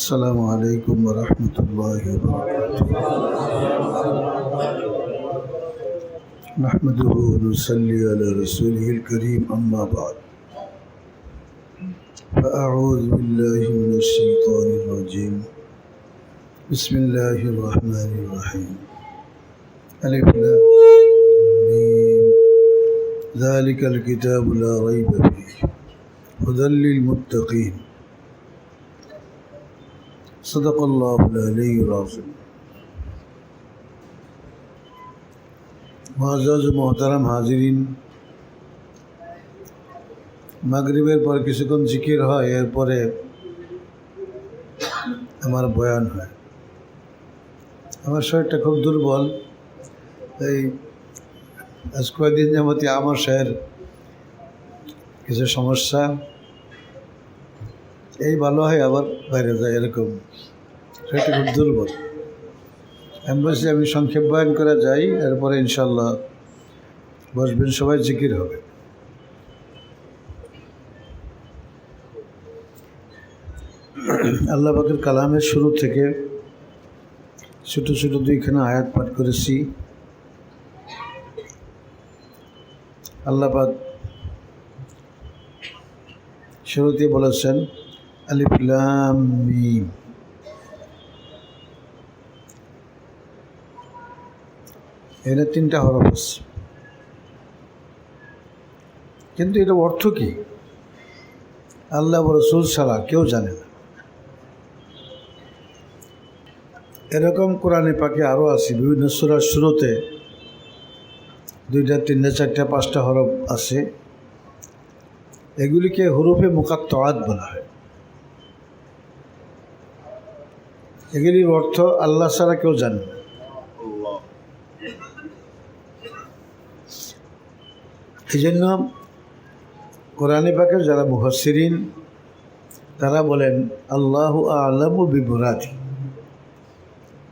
السلام عليكم ورحمة الله وبركاته. نحمده ونصلي على رسوله الكريم أما بعد فأعوذ بالله من الشيطان الرجيم بسم الله الرحمن الرحيم ألف لام ميم ذلك الكتاب لا ريب فيه هدى للمتقين صدق الله العلي العظيم. মুআজ্জাজ মোহতারাম হাজিরিন, মাগরিবের পর কিছুক্ষণ জিকির হয়, এরপরে আমার বয়ান হয়। আমার শরীরটা খুব দুর্বল, এই আজ কয়েকদিন যাবতীয় আমার শরীর কিছু সমস্যা, এই ভালো হয় আবার বাইরে যায়, এরকম শরীরটা খুব দুর্বল। আমি বলছি আমি সংক্ষেপ বয়ান করে যাই, এরপরে ইনশাল্লাহ বসবেন সবাই, জিকির হবে। আল্লাহ পাকের কালামের শুরু থেকে ছোটো ছোটো দুইখানা আয়াত পাঠ করেছি। আল্লাহ পাক শুরুতে বলেছেন আলিফ লাম মিম। এখানে 3টা হরফ আছে, কিন্তু এটা অর্থ কি আল্লাহ ও রাসূল ছাড়া কেউ জানে না। এরকম কোরআনে পাকে আরও আছে, বিভিন্ন সূরার শুরুতে 2টা 3টা 4টা 5টা হরফ আছে। এগুলিকে হুরুফে মুকাত্তাআত বলা হয়। এগুলির অর্থ আল্লাহ ছাড়া কেউ জানে না। এই জন্য কোরআনে পাকের যারা মুফাসসিরিন তারা বলেন আল্লাহু আ'লামু বিমুরাদি,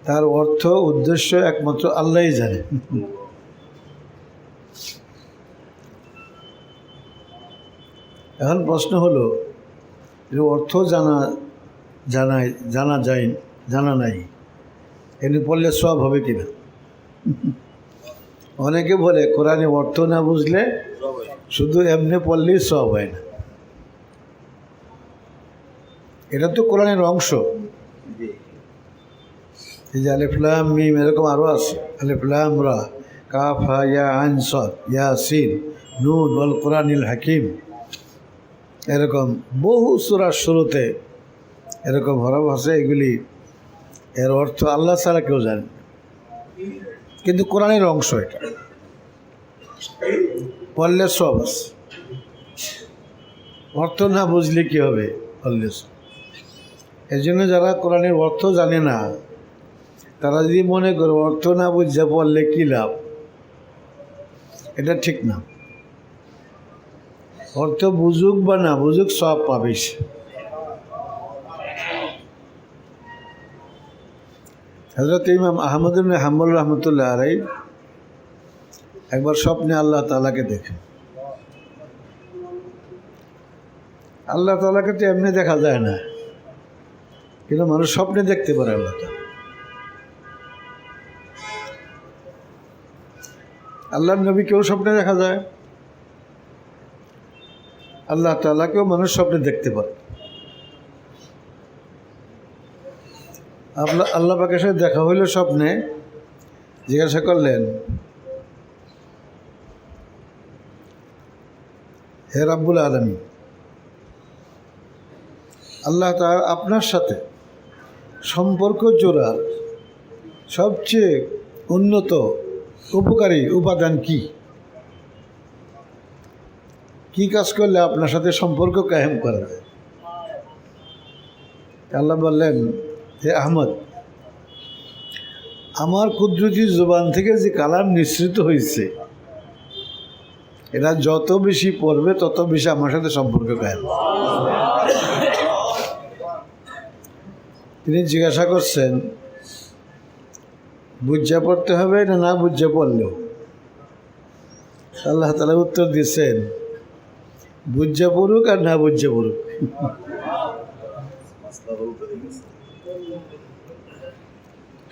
তার অর্থ উদ্দেশ্য একমাত্র আল্লাহই জানে। এখন প্রশ্ন হলো, এর অর্থ জানা নাই, এমনি পড়লে সওয়াব হবে কিনা? অনেকে বলে কোরআনে অর্থ না বুঝলে শুধু এমনি পড়লেই সওয়াব হয় না। এটা তো কোরআনের অংশ। এই যে আলিফ লাম মিম, এরকম আরও আছে, আলিফ লাম রা, কাফ হা ইয়া আইন সাদ ইয়াসিন নুন ওয়াল কোরআনিল হাকিম, এরকম বহু সূরার শুরুতে এরকম হরফ আছে। এগুলি এর অর্থ আল্লাহ ছাড়া কেউ জানে, কিন্তু কোরআনের অংশ। এটা পড়লে সব আছে, অর্থ না বুঝলে কী হবে? পড়লে সব। এই জন্য যারা কোরআনের অর্থ জানে না, তারা যদি মনে করে অর্থ না বুঝে পড়লে কী লাভ, এটা ঠিক না। অর্থ বুঝুক বা না বুঝুক, সব পাবে সে। হযরত ইমাম আহমদ ইবনে হাম্বল রাহমাতুল্লাহ আলাইহি একবার স্বপ্নে আল্লাহ তাআলাকে দেখেন। আল্লাহ তাআলাকে তো এমনি দেখা যায় না, কিন্তু মানুষ স্বপ্নে দেখতে পারে আল্লাহ তাআলা। আল্লাহর নবীকেও স্বপ্নে দেখা যায়, আল্লাহ তাআলাকেও মানুষ স্বপ্নে দেখতে পারে। আল্লাহ পাকের সাথে দেখা হইল স্বপ্নে, জিজ্ঞাসা করলেন, হে রাব্বুল আলামিন, আল্লাহ তাআলা আপনার সাথে সম্পর্ক জোড়ার সবচেয়ে উন্নত উপকারী উপাদান কি? কি কাজ করলে আপনার সাথে সম্পর্ক কায়েম করা যায়? আল্লাহ বললেন, হে আহমদ, আমার কুদরতি জবান থেকে যে কালাম নিঃসৃত হয়েছে, এটা যত বেশি পড়বে তত বেশি আমার সাথে সম্পর্ক কায়েম। তিনি জিজ্ঞাসা করছেন, বুঝা পড়তে হবে না না বুঝা পড়লেও? আল্লাহ তাআলা উত্তর দিয়েছেন, বুঝা পড়ুক আর না বুঝা পড়ুক।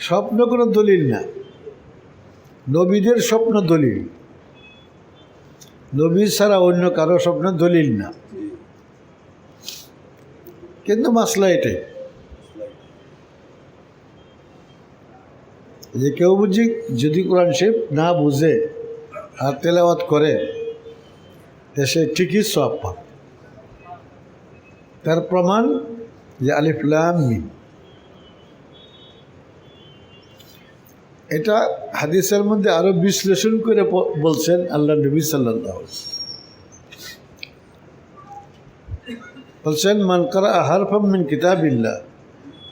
স্বপ্ন কোনো দলিল না, নবীদের স্বপ্ন দলিল, নবী ছাড়া অন্য কারো স্বপ্ন দলিল না। কিন্তু মাসলা এটাই যে কেউ বুঝি যদি কোরআন শরীফ না বুঝে আর তেলাওয়াত করে সে ঠিকই সওয়াব পাবে। তার প্রমাণ যে আলিফ লাম মিম, এটা হাদিসের মধ্যে আরো বিশ্লেষণ করে বলছেন আল্লাহ নবী সাল্লাল্লাহু আলাইহি ওয়াসাল্লাম। বলছেন মান ক্বারা হারফাম মিন কিতাবিল্লাহ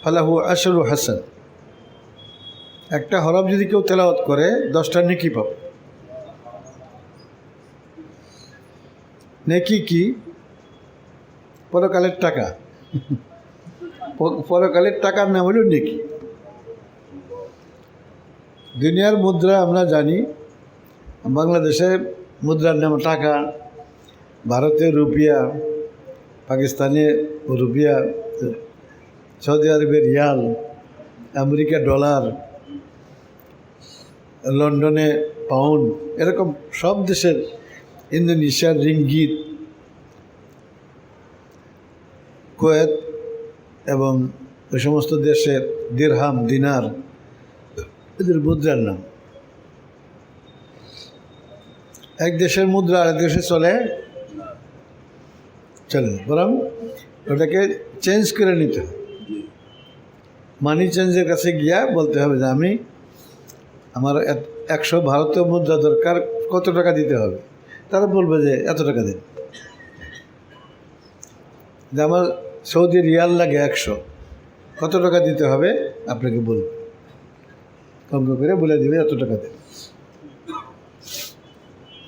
ফালাহু আশরু হাসান, একটা হরফ যদি কেউ তেলাওয়াত করে 10টা নেকি পাবে। নেকি কি? পরকালের টাকা। পরকালের টাকার নাম হলো নেকি। দুনিয়ার মুদ্রা আমরা জানি, বাংলাদেশের মুদ্রার নাম টাকা, ভারতে রুপিয়া, পাকিস্তানে রুপিয়া, সৌদি আরবে রিয়াল, আমেরিকা ডলার, লন্ডনে পাউন্ড, এরকম সব দেশের, ইন্দোনেশিয়ার রিঙ্গিত, কুয়েত এবং ওই সমস্ত দেশের দিরহাম, দিনার, এদের মুদ্রার নাম। এক দেশের মুদ্রা আরেক দেশে চলে না, বরং ওটাকে চেঞ্জ করে নিতে হবে। মানি চেঞ্জের কাছে গিয়া বলতে হবে যে আমার 100 ভারতীয় মুদ্রা দরকার, কত টাকা দিতে হবে? তারা বলবে যে এত টাকা দিন। যে আমার সৌদি রিয়াল লাগে 100, কত টাকা দিতে হবে আপনাকে বলবে, অঙ্ক করে বলে দিবে এত টাকা দেন।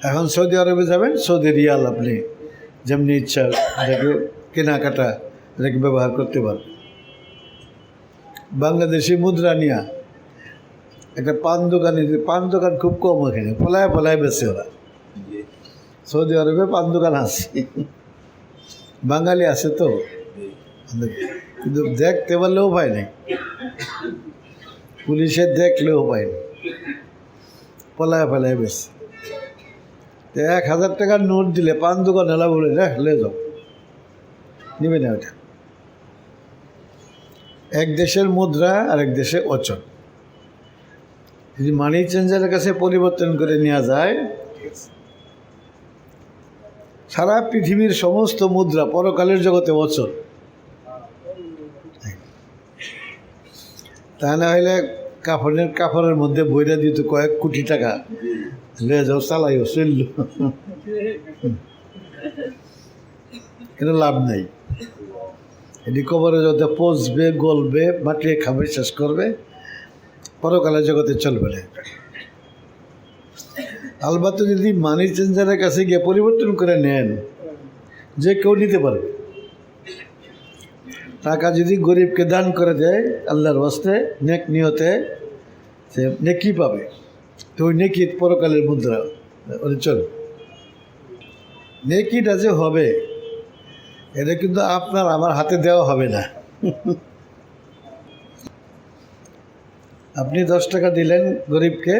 এখন সৌদি আরবে যাবেন, সৌদি রিয়াল আপনি যেমনি ইচ্ছা এটাকে কেনাকাটা এটাকে ব্যবহার করতে পারবেন। বাংলাদেশি মুদ্রা নিয়ে একটা পান দোকান খুব কম ওখানে, ফলায় বেছে ওরা। সৌদি আরবে পান দোকান আছে, বাঙালি আছে তো, কিন্তু দেখতে পারলেও পায় নাই, পুলিশে দেখলেও পায়নি, ফলায় বেছে। 1000 টাকার নোট দিলে পান দোকান এলা বলে লে যাও, নিবে না ওটা। এক দেশের মুদ্রা আর এক দেশে অচল, যদি মানি চেঞ্জারের কাছে পরিবর্তন করে নেওয়া যায়, সারা পৃথিবীর সমস্ত মুদ্রা পরকালের জগতে অচল। তা না হইলে কাপড়ের মধ্যে বইটা দিত কয়েক কোটি টাকা, লে যাও চালাইও চলল, কিন্তু লাভ নাই। এটি কবরে যত পচবে, গলবে, মাটিয়ে খাবে, শেষ করবে, পরকালের জগতে চলবে না। আলবাত যদি মানি চেঞ্জারের কাছে গিয়ে পরিবর্তন করে নেন, যে কেউ নিতে পারবে। টাকা যদি গরিবকে দান করে দেয় আল্লাহর ওয়াস্তে, নেক নিয়তে, সে নেকি পাবে। তো ওই নেকি পরকালের মুদ্রা ওদের চলবে। নেকিটা যে হবে এটা কিন্তু আপনার আমার হাতে দেওয়া হবে না। আপনি 10 টাকা দিলেন গরিবকে,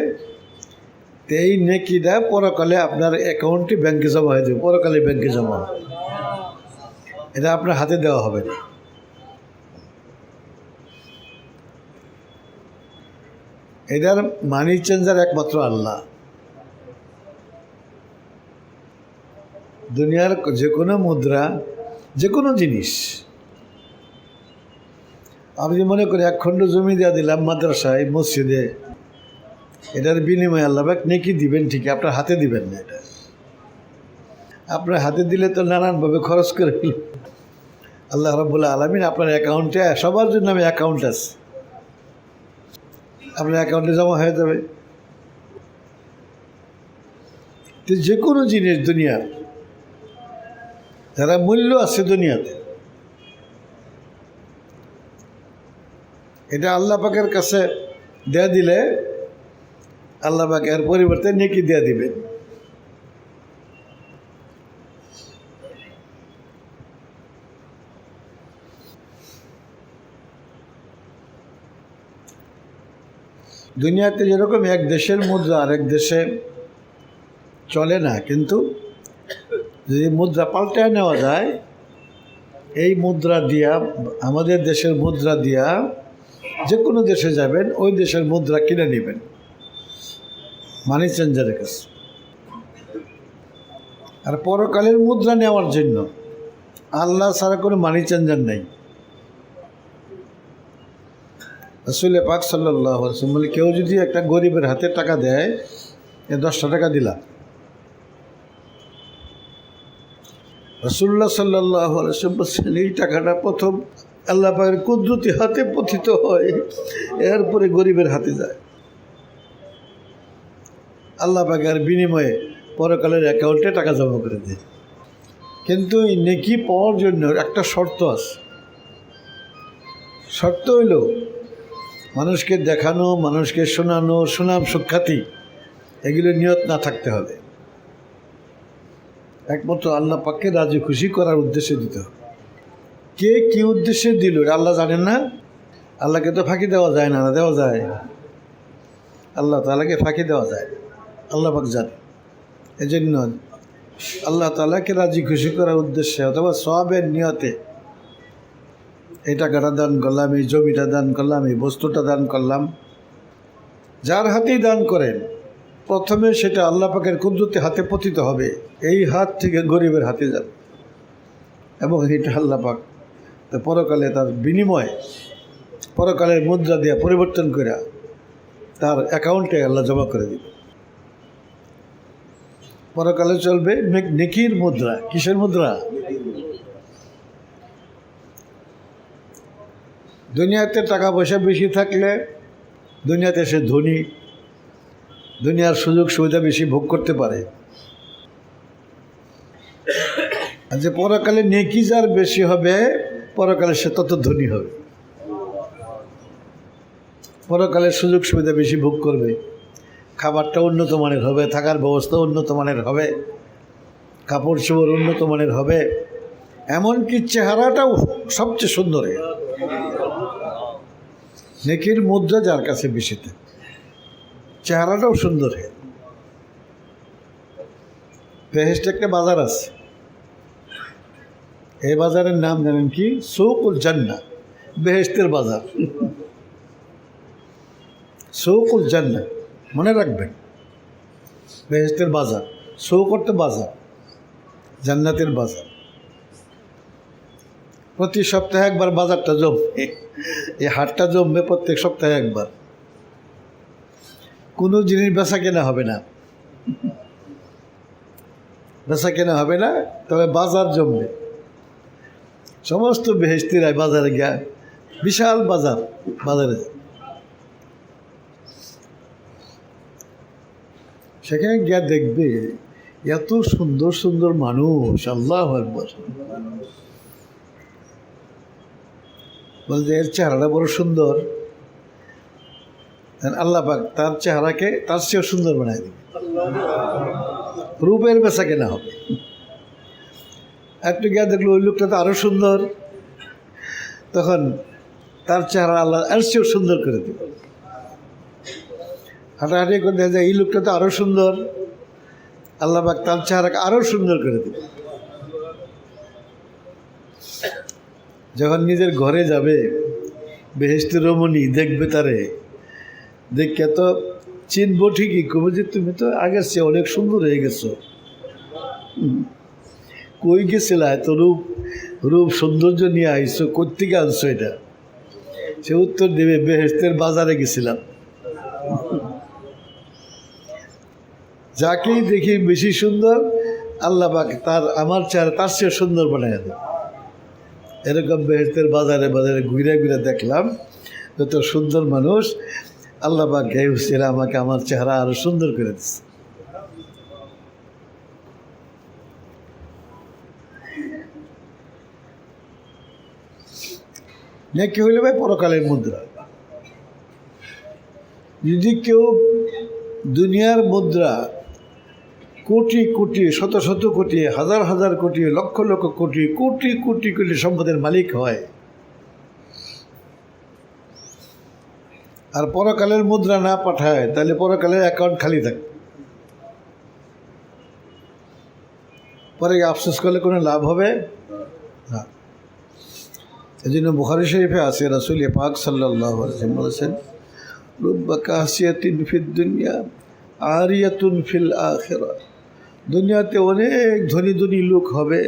এই নেকিটা পরকালে আপনার অ্যাকাউন্টে ব্যাংকে জমা হয়ে যাবে, পরকালে ব্যাংকে জমা হবে, এটা আপনার হাতে দেওয়া হবে না। এটার মানি চেঞ্জার একমাত্র আল্লাহ। দুনিয়ার যে কোনো মুদ্রা, যে কোনো জিনিস, আমি মনে করি 1 খণ্ড জমি দেওয়া দিলাম মাদ্রাসায়, মসজিদে, এটার বিনিময়ে আল্লাহ নেকি দিবেন, ঠিকই আপনার হাতে দিবেন না। এটা আপনার হাতে দিলে তো নানানভাবে খরচ করে আল্লাহ রাব্বুল আলামিন আপনার অ্যাকাউন্টে, সবার জন্য আমি অ্যাকাউন্ট আছে, আপনার অ্যাকাউন্টে জমা হয়ে যাবে। তো যে কোনো জিনিস দুনিয়ার যারা মূল্য আছে দুনিয়াতে, এটা আল্লাহ পাকের কাছে দেয়া দিলে আল্লাহ পাক এর পরিবর্তে নেকি দেয়া দিবেন। দুনিয়াতে যেরকম এক দেশের মুদ্রা আরেক দেশে চলে না, কিন্তু যদি মুদ্রা পাল্টায় নেওয়া যায়, এই মুদ্রা দিয়া, আমাদের দেশের মুদ্রা দিয়া যে কোনো দেশে যাবেন, ওই দেশের মুদ্রা কিনে নেবেন মানি চেঞ্জারের কাছে। আর পরকালের মুদ্রা নেওয়ার জন্য আল্লাহ ছাড়া কোনো মানি চেঞ্জার নেই। রাসূল পাক সাল্লাল্লাহু আলাইহি ওয়াসাল্লাম বলে, কেউ যদি একটা গরিবের হাতে টাকা দেয়, 10টা টাকা দিলাম। রাসূলুল্লাহ সাল্লাল্লাহু আলাইহি ওয়াসাল্লাম বলছেন, এই টাকাটা প্রথম আল্লাহ পাকের কুদরতি হাতে পতিত হয়, এরপরে গরিবের হাতে যায়। আল্লাহ পাকের বিনিময়ে পরকালের অ্যাকাউন্টে টাকা জমা করে দেয়। কিন্তু এই নেকি পাওয়ার জন্য একটা শর্ত আছে। শর্ত হইল মানুষকে দেখানো, মানুষকে শোনানো, সুনাম সুখ্যাতি, এগুলো নিয়ত না থাকতে হবে। একমাত্র আল্লাহ পাককে রাজি খুশি করার উদ্দেশ্যে দিতে হবে। কে কী উদ্দেশ্যে দিল আল্লাহ জানেন না। আল্লাহকে তো ফাঁকি দেওয়া যায় না, দেওয়া যায়? আল্লাহ তাআলাকে ফাঁকি দেওয়া যায়, আল্লাহ পাক জানে। এজন্য আল্লাহ তাআলাকে রাজি খুশি করার উদ্দেশ্যে অথবা সওয়াবের নিয়তে এই টাকাটা দান করলাম, এই জমিটা দান করলাম, এই বস্তুটা দান করলাম, যার হাতেই দান করেন প্রথমে সেটা আল্লাহ পাকের কুদরতি হাতে পতিত হবে, এই হাত থেকে গরিবের হাতে যাবে, এবং এটা আল্লাহ পাক পরকালে তার বিনিময়ে পরকালের মুদ্রা দিয়ে পরিবর্তন করে তার অ্যাকাউন্টে আল্লাহ জমা করে দিবে। পরকালে চলবে নেকির মুদ্রা। কিসের মুদ্রা? দুনিয়াতে টাকা পয়সা বেশি থাকলে দুনিয়াতে সে ধনী, দুনিয়ার সুযোগ সুবিধা বেশি ভোগ করতে পারে। আর যে পরকালে নেকি যার বেশি হবে, পরকালে সে তত ধনী হবে, পরকালের সুযোগ সুবিধা বেশি ভোগ করবে, খাবারটা উন্নত মানের হবে, থাকার ব্যবস্থা উন্নত মানের হবে, কাপড় চোপড় উন্নত মানের হবে, এমনকি চেহারাটাও সবচেয়ে সুন্দর। নেকির মুদ্রা যার কাছে বেশিতে চেহারাটাও সুন্দর। বেহেশতে একটা বাজার আছে, এই বাজারের নাম জানেন কি? সৌকুল জান্নাহ, বেহেশতের বাজার। সৌকুল জান্নাহ মনে রাখবেন, বেহেশতের বাজার। সৌক অর্থে বাজার, জান্নাতের বাজার। প্রতি সপ্তাহে একবার বাজারটা জমবে, এই হাটটা জমবে প্রত্যেক সপ্তাহে একবার। কোনো জিনিস বেচা কেনা হবে না, বেচা কেনা হবে না, তবে বাজার জমবে। সমস্ত বেহেশতিরা বাজারে গিয়া, বিশাল বাজার, বাজারে সেখানে গিয়া দেখবে এত সুন্দর সুন্দর মানুষ। আল্লাহু আকবার। বলছে এর চেহারাটা বড় সুন্দর, আল্লাহ পাক তার চেহারাকে তার চেয়েও সুন্দর বানায় দেবে। রূপের বেচা কেনা হবে। একটু গিয়া দেখলো ওই লোকটা তো আরও সুন্দর, তখন তার চেহারা আল্লাহ আর চেয়েও সুন্দর করে দেবে। হাঁটাহাঁটি করে দেখা যায় এই লোকটা তো আরও সুন্দর, আল্লাহ পাক তার চেহারাকে আরও সুন্দর করে দেবে। যখন নিজের ঘরে যাবে, বেহেশতের রমণী দেখবে তারে, দেখে তো চিনবো ঠিকই, কবে যে তুমি তো আগের চেয়ে অনেক সুন্দর হয়ে গেছো, কই গেছিলা এত রূপ রূপ সৌন্দর্য নিয়ে আইসো, কোত্থেকে আনছো এটা? সে উত্তর দেবে, বেহেশতের বাজারে গেছিলাম। যাকেই দেখি বেশি সুন্দর, আল্লাহ পাক তার আমার চেহারা তার চেয়ে সুন্দর বানায় দেয়। এরকম বেহেশতের বাজারে বাজারে ঘুরে ঘুরে দেখলাম যত সুন্দর মানুষ, আল্লাহ পাক গায়ে আমাকে আমার চেহারা আরো সুন্দর করে দিচ্ছে। নেকি হইলে ভাই পরকালের মুদ্রা। যদি কেউ দুনিয়ার মুদ্রা কোটি কোটি, শত শত কোটি, হাজার হাজার কোটি, লক্ষ লক্ষ কোটি, কোটি কোটি কোটি সম্পদের মালিক হয়, আর পরকালের মুদ্রা না পাঠায় তাহলে পরকালের অ্যাকাউন্ট খালি থাকে, পরে আফসোস করলে কোনো লাভ হবে না। এই জন্য বুখারী শরীফে আছে রাসূল পাক সাল্লাল্লাহু আলাইহি ওয়াসাল্লাম বলেছেন, রুব্বা কাসিয়াতিন ফিদ দুনিয়া আরিয়াতুন ফিল আখিরাহ, দুনিয়াতে অনেক ধনী ধনী লোক হবে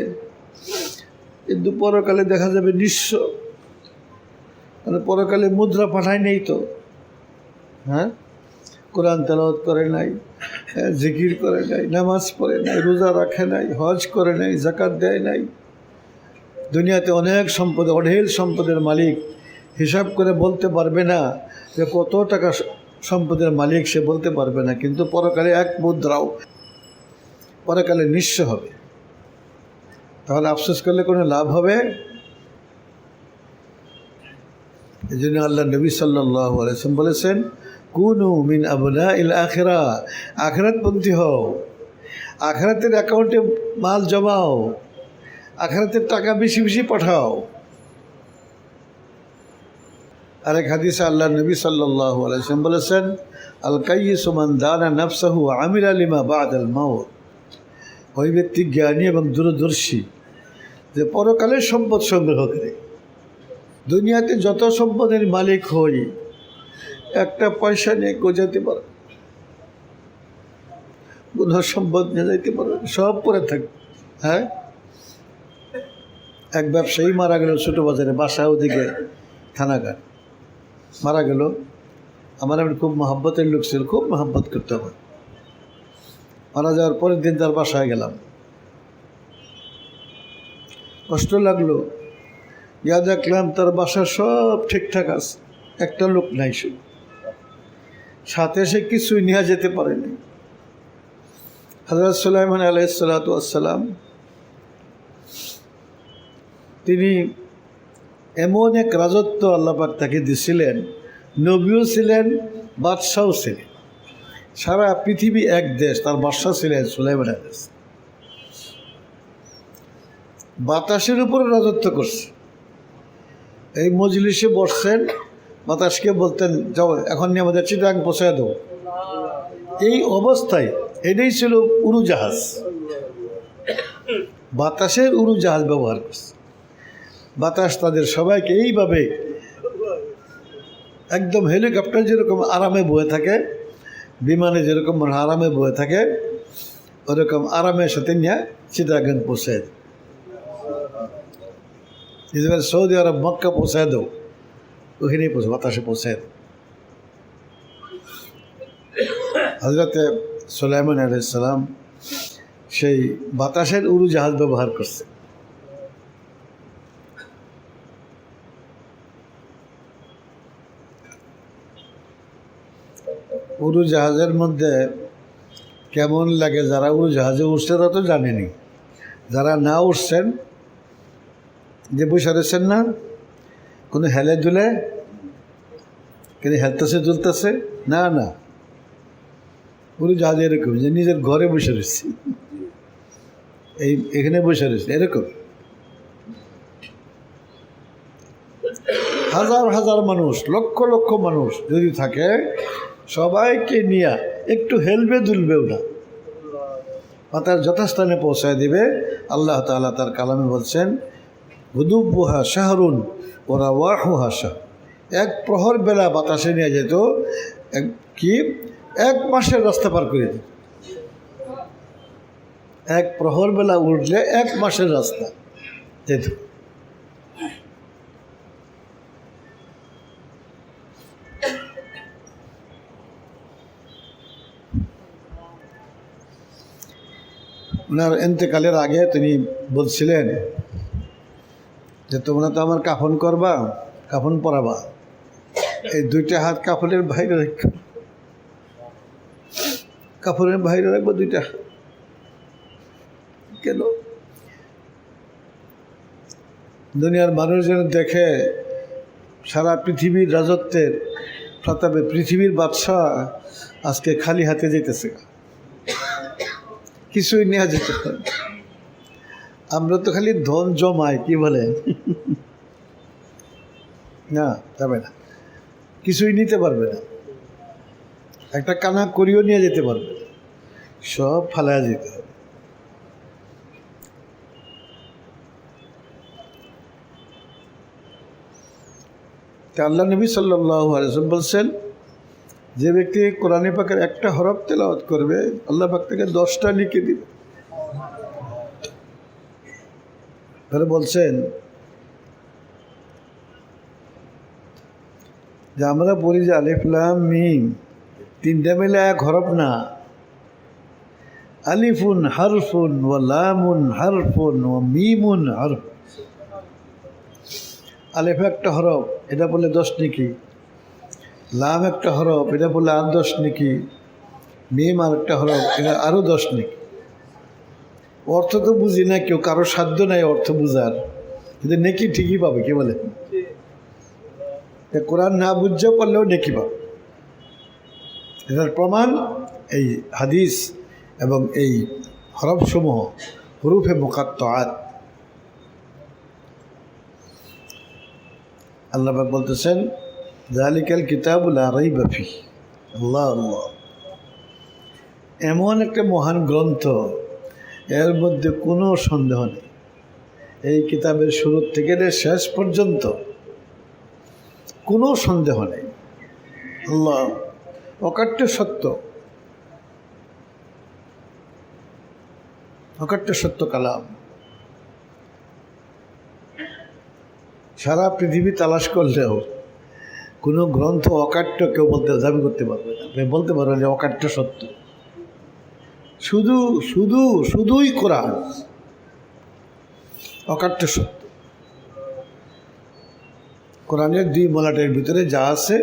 কিন্তু পরকালে দেখা যাবে নিঃস্ব, মানে পরকালে মুদ্রা পাঠায় নেই তো, হ্যাঁ, কোরআন তেলাওয়াত করে নাই, জিকির করে নাই, নামাজ পড়ে নাই, রোজা রাখে নাই, হজ করে নাই, যাকাত দেয় নাই। দুনিয়াতে অনেক সম্পদ, অঢেল সম্পদের মালিক, হিসাব করে বলতে পারবে না যে কত টাকা সম্পদের মালিক, সে বলতে পারবে না। কিন্তু পরকালে এক মুদ্রাও, পরকালে নিঃস্ব হবে, তাহলে আফসোস করলে কোনো লাভ হবে? এই জন্য আল্লাহ নবী সাল্লাল্লাহু আলাইহি ওয়াসাল্লাম বলেছেন, কুনু মিন আবনাইল আখিরাহ, আখিরাতপন্থী হও, আখিরাতের অ্যাকাউন্টে মাল জমাও, আখিরাতের টাকা বেশি বেশি পাঠাও। আরেক হাদিসে আল্লাহ নবী সাল্লাল্লাহু আলাইহি ওয়াসাল্লাম বলেছেন, আল কাইয়িসু মান দানা নাফসাহু ওয়া আমিলা লিমা বা'দাল মাউত, ওই ব্যক্তি জ্ঞানী এবং দূরদর্শী যে পরকালের সম্পদ সংগ্রহ করে। দুনিয়াতে যত সম্পদের মালিক হই, একটা পয়সা নিয়ে যেতে পারে, কোনো সম্পদ নিয়ে যাইতে পারবে, সব পরে থাকবে। হ্যাঁ, এক ব্যবসায়ী মারা গেল ছোটো বাজারে, বাসা ওদিকে থানাঘাট, মারা গেল। আমার আমি খুব মহব্বতের লোক ছিল, খুব মহব্বত করতে হবে। মারা যাওয়ার পরের দিন তার বাসায় গেলাম, কষ্ট লাগলো। ইয়া দেখলাম তার বাসা সব ঠিকঠাক আছে, একটা লোক নাই, শুধু সাথে সে কিছুই নিয়ে যেতে পারেনি। হযরত সুলাইমান আলাইহিস সালাতু ওয়াস সালাম, তিনি এমন এক রাজত্ব আল্লাহ পাক তাকে দিছিলেন, নবীও ছিলেন, বাদশাও ছিলেন। সারা পৃথিবী এক দেশ, তার বাদশা ছিলেন সুলাইমান আলাইহিস সালাম। বাতাসের উপর রাজত্ব করছে। এই মজলিসে বসছেন, বাতাসকে বলতেন, যাও এখন নিয়ে আমাদের চিটাগাং পৌঁছায় দেবো। এই অবস্থায় এটাই ছিল উড়োজাহাজ, বাতাসের উড়োজাহাজ ব্যবহার করছে। বাতাস তাদের সবাইকে এইভাবে একদম হেলিকপ্টার যেরকম আরামে বয়ে থাকে, বিমানে যেরকম আরামে বয়ে থাকে, ওরকম আরামের সাথে নিয়ে চিটাগাং পৌঁছায় দেয়। সৌদি আরব মক্কা পৌঁছায় দেও, ওখানেই পৌঁছে, বাতাসে পৌঁছায় দেয়। হযরতে সুলাইমান আলাইহিস সালাম সেই বাতাসের উড়োজাহাজ ব্যবহার করছে। উড়োজাহাজের মধ্যে কেমন লাগে, যারা উড়োজাহাজে উঠছে তারা তো জানেনি, যারা না উঠছেন, যে বসে রয়েছেন না, কোনো হেলে দুলে, কিন্তু হেলতেছে দুলতেছে না, না, উড়োজাহাজ এরকম যে নিজের ঘরে বসে রয়েছে, এখানে বসে রয়েছে, এরকম হাজার হাজার মানুষ, লক্ষ লক্ষ মানুষ যদি থাকে, সবাইকে নিয়ে একটু হেলবে দুলবেও না, তার যথাস্থানে পৌঁছায় দিবে। আল্লাহ তাআলা তার কালামে বলছেন, গুদুব্বুহা শাহরুন ওয়া রাওয়াহুহা শাহর, এক প্রহর বেলা বাতাসে নিয়ে যেত, এক মাসের রাস্তা পার করে দিত। এক প্রহর বেলা উঠলে এক মাসের রাস্তা যেত। ওনার এন্তেকালের আগে তিনি বলছিলেন যে তোমরা তো আমার কাফন করবা, কাফন পরাবা, এই দুইটা হাত কাফনের বাইরে রাখবো, কাফনের বাইরে রাখবো দুইটা। কেন? দুনিয়ার মানুষজন দেখে সারা পৃথিবীর রাজত্বের প্রতাপে পৃথিবীর বাদশাহ আজকে খালি হাতে যেতেছে, কিছুই নেওয়া যেতে পারে। আমরা তো খালি ধন জমাই, কি বলেন? না, যাবে না। কিছুই নিতে পারবে না, একটা কানা করিও নিয়ে যেতে পারবে না, সব ফালায়া যেতে হবে। তা আল্লাহ নবী সাল্লাল্লাহু আলাইহি ওয়াসাল্লাম বলছেন, যে ব্যক্তি কোরআনে পাকের একটা হরফ তেলাওয়াত করবে আল্লাহ পাক তাকে 10টা লিখে দিবে। তাহলে বলছেন যে আমরা বলি যে আলিফ লাম মিম 3টা মিলে এক হরফ না, আলিফুন হারফুন ওয়া লামুন হারফুন ওয়া মিমুন হারফ। আলিফ একটা হরফ, এটা বললে 10 নেকি, লাম একটা হরফ, এটা বললে আর 10 নেকি, মিম আর একটা হরফ, এটা আরও 10 নেকি। অর্থ তো বুঝি না কেউ, কারো সাধ্য নাই অর্থ বুঝার, কিন্তু নেকি ঠিকই পাবে। কে বলে? কোরআন না বুঝতে পারলেও নেকি পাবে। এটার প্রমাণ এই হাদিস এবং এই হরফসমূহ, হুরুফে মুকাত্তাআত। আল্লাহ পাক বলতেছেন, যালিকাল কিতাবু লা রাইবা ফিহি। আল্লাহ আল্লাহ, এমন একটা মহান গ্রন্থ, এর মধ্যে কোনো সন্দেহ নেই। এই কিতাবের শুরু থেকে শেষ পর্যন্ত কোনো সন্দেহ নেই। আল্লাহ অকাট্য সত্য, অকাট্য সত্য কালাম। সারা পৃথিবী তালাশ করলেও কোনো গ্রন্থ অকাট্য কেউ দাবি করতে পারবে না। বলতে পারবে যে অকাট্য সত্য। শুধুই কোরআন অকাট্য সত্য। কোরআনের 2 মলাটের ভিতরে যা আছে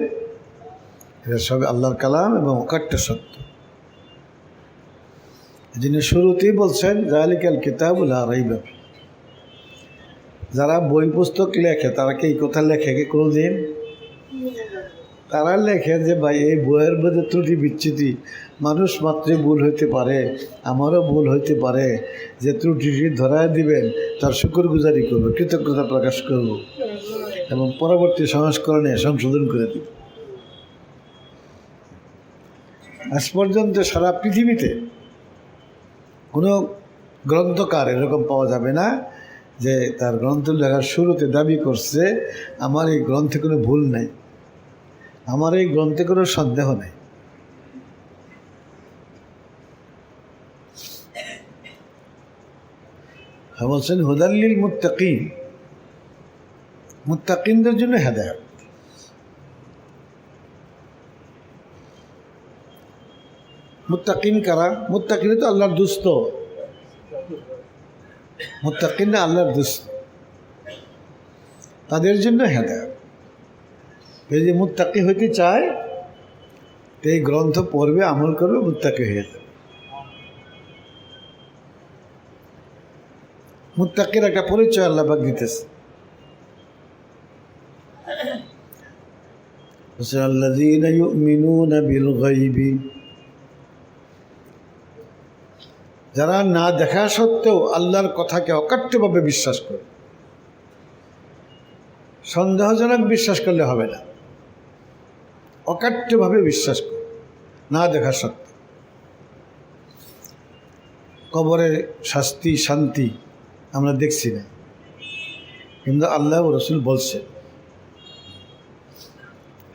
এটা সব আল্লাহর কালাম এবং অকাট্য সত্য। যিনি শুরুতেই বলছেন, যালিকাল কিতাবু লা রাইবা ফিহি। যারা বই পুস্তক লেখে তারা কি এই কথা লেখে কি কোনোদিন? তারা লেখে যে ভাই এই বইয়ের মধ্যে ত্রুটি বিচ্যুতি, মানুষ মাত্রই ভুল হইতে পারে, আমারও ভুল হইতে পারে, যে ত্রুটিটি ধরায় দিবেন তার শুকরগুজারি করব, কৃতজ্ঞতা প্রকাশ করব এবং পরবর্তী সংস্করণে সংশোধন করে দেব। আজ পর্যন্ত সারা পৃথিবীতে কোনো গ্রন্থকার এরকম পাওয়া যাবে না যে তার গ্রন্থ লেখার শুরুতে দাবি করছে আমার এই গ্রন্থে কোনো ভুল নাই, আমার এই গ্রন্থে কোনো সন্দেহ নেই। বলছেন হুদাল্লিল মুত্তাকিন, মুত্তাকিনদের জন্য হেদায়েত। মুত্তাকিন কারা? মুত্তাকিন তো আল্লাহর দুস্ত, মুত্তাকিন না আল্লাহর দুস্ত, তাদের জন্য হেদায়েত। এই যে মুত্তাকি হইতে চায় তো এই গ্রন্থ পড়বে, আমল করবে, মুত্তাকি হয়ে যাবে। মুত্তাকির একটা পরিচয় আল্লাহ পাক দিতেছে, আল্লাযীনা ইউমিনুনা বিল গায়বি, যারা না দেখা সত্ত্বেও আল্লাহর কথাকে অকাট্যভাবে বিশ্বাস করে। সন্দেহজনক বিশ্বাস করলে হবে না, অকাট্যভাবে বিশ্বাস করে, না দেখা সত্ত্বেও। কবরের শাস্তি শান্তি আমরা দেখছি না, কিন্তু আল্লাহ ও রসুল বলছেন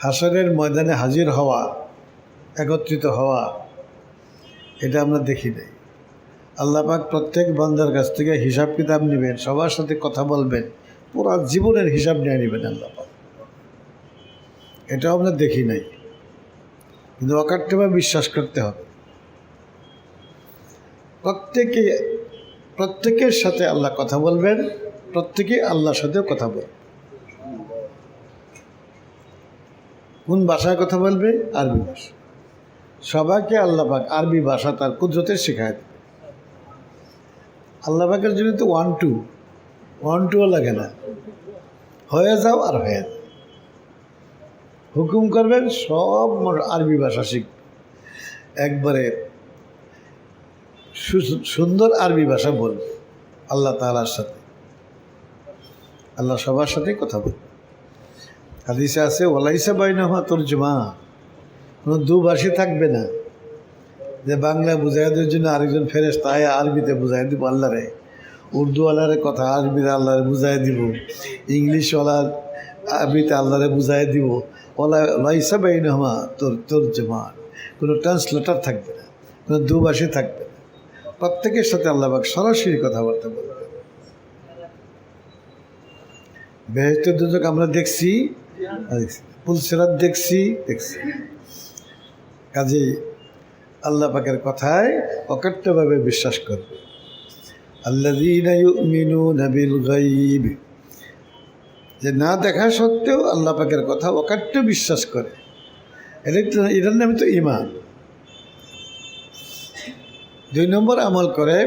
হাসরের ময়দানে হাজির হওয়া, একত্রিত হওয়া, এটা আমরা দেখি নাই। আল্লাহ পাক প্রত্যেক বান্দার কাছ থেকে হিসাব কিতাব নেবেন, সবার সাথে কথা বলবেন, পুরো জীবনের হিসাব নিয়ে নেবেন আল্লাহ পাক। এটাও আমরা দেখি নাই, কিন্তু অকাট্যভাবে বিশ্বাস করতে হবে। প্রত্যেকের সাথে আল্লাহ কথা বলবেন, প্রত্যেকে আল্লাহর সাথেও কথা বলবে। কোন ভাষায় কথা বলবে? আরবি ভাষা। সবাইকে আল্লাহ পাক আরবি ভাষা তার কুদরতে শেখায় দেবে। আল্লাহ পাকের জন্য তো 1-2 লাগে না, হয়ে যাও আর হয়ে যাও। হুকুম করবেন সব আরবি ভাষা শিখবে, একবারে সুন্দর আরবি ভাষা বলবে আল্লাহ তাআলার সাথে। আল্লাহ সবার সাথেই কথা বলবে। হাদিসে আছে ওয়ালাইসা বাইনাহুমা তরজুমা, কোনো দুভাষী থাকবে না যে বাংলা বুঝাই দেওয়ার জন্য আরেকজন ফেরেশতা আয়া আরবিতে বুঝাই দিব আল্লাহরে, উর্দুওয়ালারে কথা আরবিতে আল্লাহরে বুঝাই দিব, ইংলিশওয়ালার আরবিতে আল্লাহরে বুঝাই দিব। ওয়ালাইসা বাইনাহুমা তরজুমা, কোনো ট্রান্সলেটর থাকবে না, কোনো দুভাষী থাকবে না, প্রত্যেকের সাথে আল্লাহ পাক সরাসরি কথাবার্তা বলবে। বেহেশতের দুজক আমরা দেখছি, পুলসিরাত দেখছি। কাজেই আল্লাহ পাকের কথায় অকাট্যভাবে বিশ্বাস করবে। আল্লাযীনা ইউমিনুনা বিল গায়ব, যে না দেখা সত্ত্বেও আল্লাহ পাকের কথা অকাট্য বিশ্বাস করে, এটার নামে তো ঈমান। 2 নম্বর আমল করে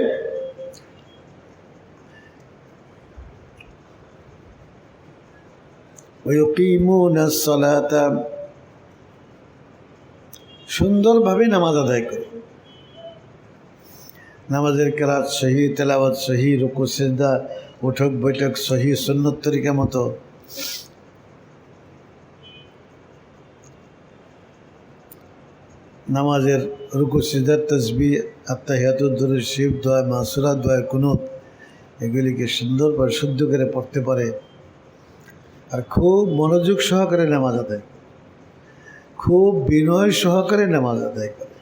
ওয়ায়ুকিমুনাস সালাতা, সুন্দরভাবে নামাজ আদায় করে, নামাজের কেরাত সহি, তেলাওয়াত সহি, রুকু সিজদা, উঠক বৈঠক সহি, সুন্নত তরিকা মতো। নামাজের রুকু সিজদার তাসবিহ, আত্তাহিয়াতুদ, দুরূদ শরীফ, দোয়া মাসুরা, দোয়া কুনুত, এগুলিকে সুন্দরভাবে শুদ্ধ করে পড়তে পারে। আর খুব মনোযোগ সহকারে নামাজ আদায়, খুব বিনয় সহকারে নামাজ আদায় করে।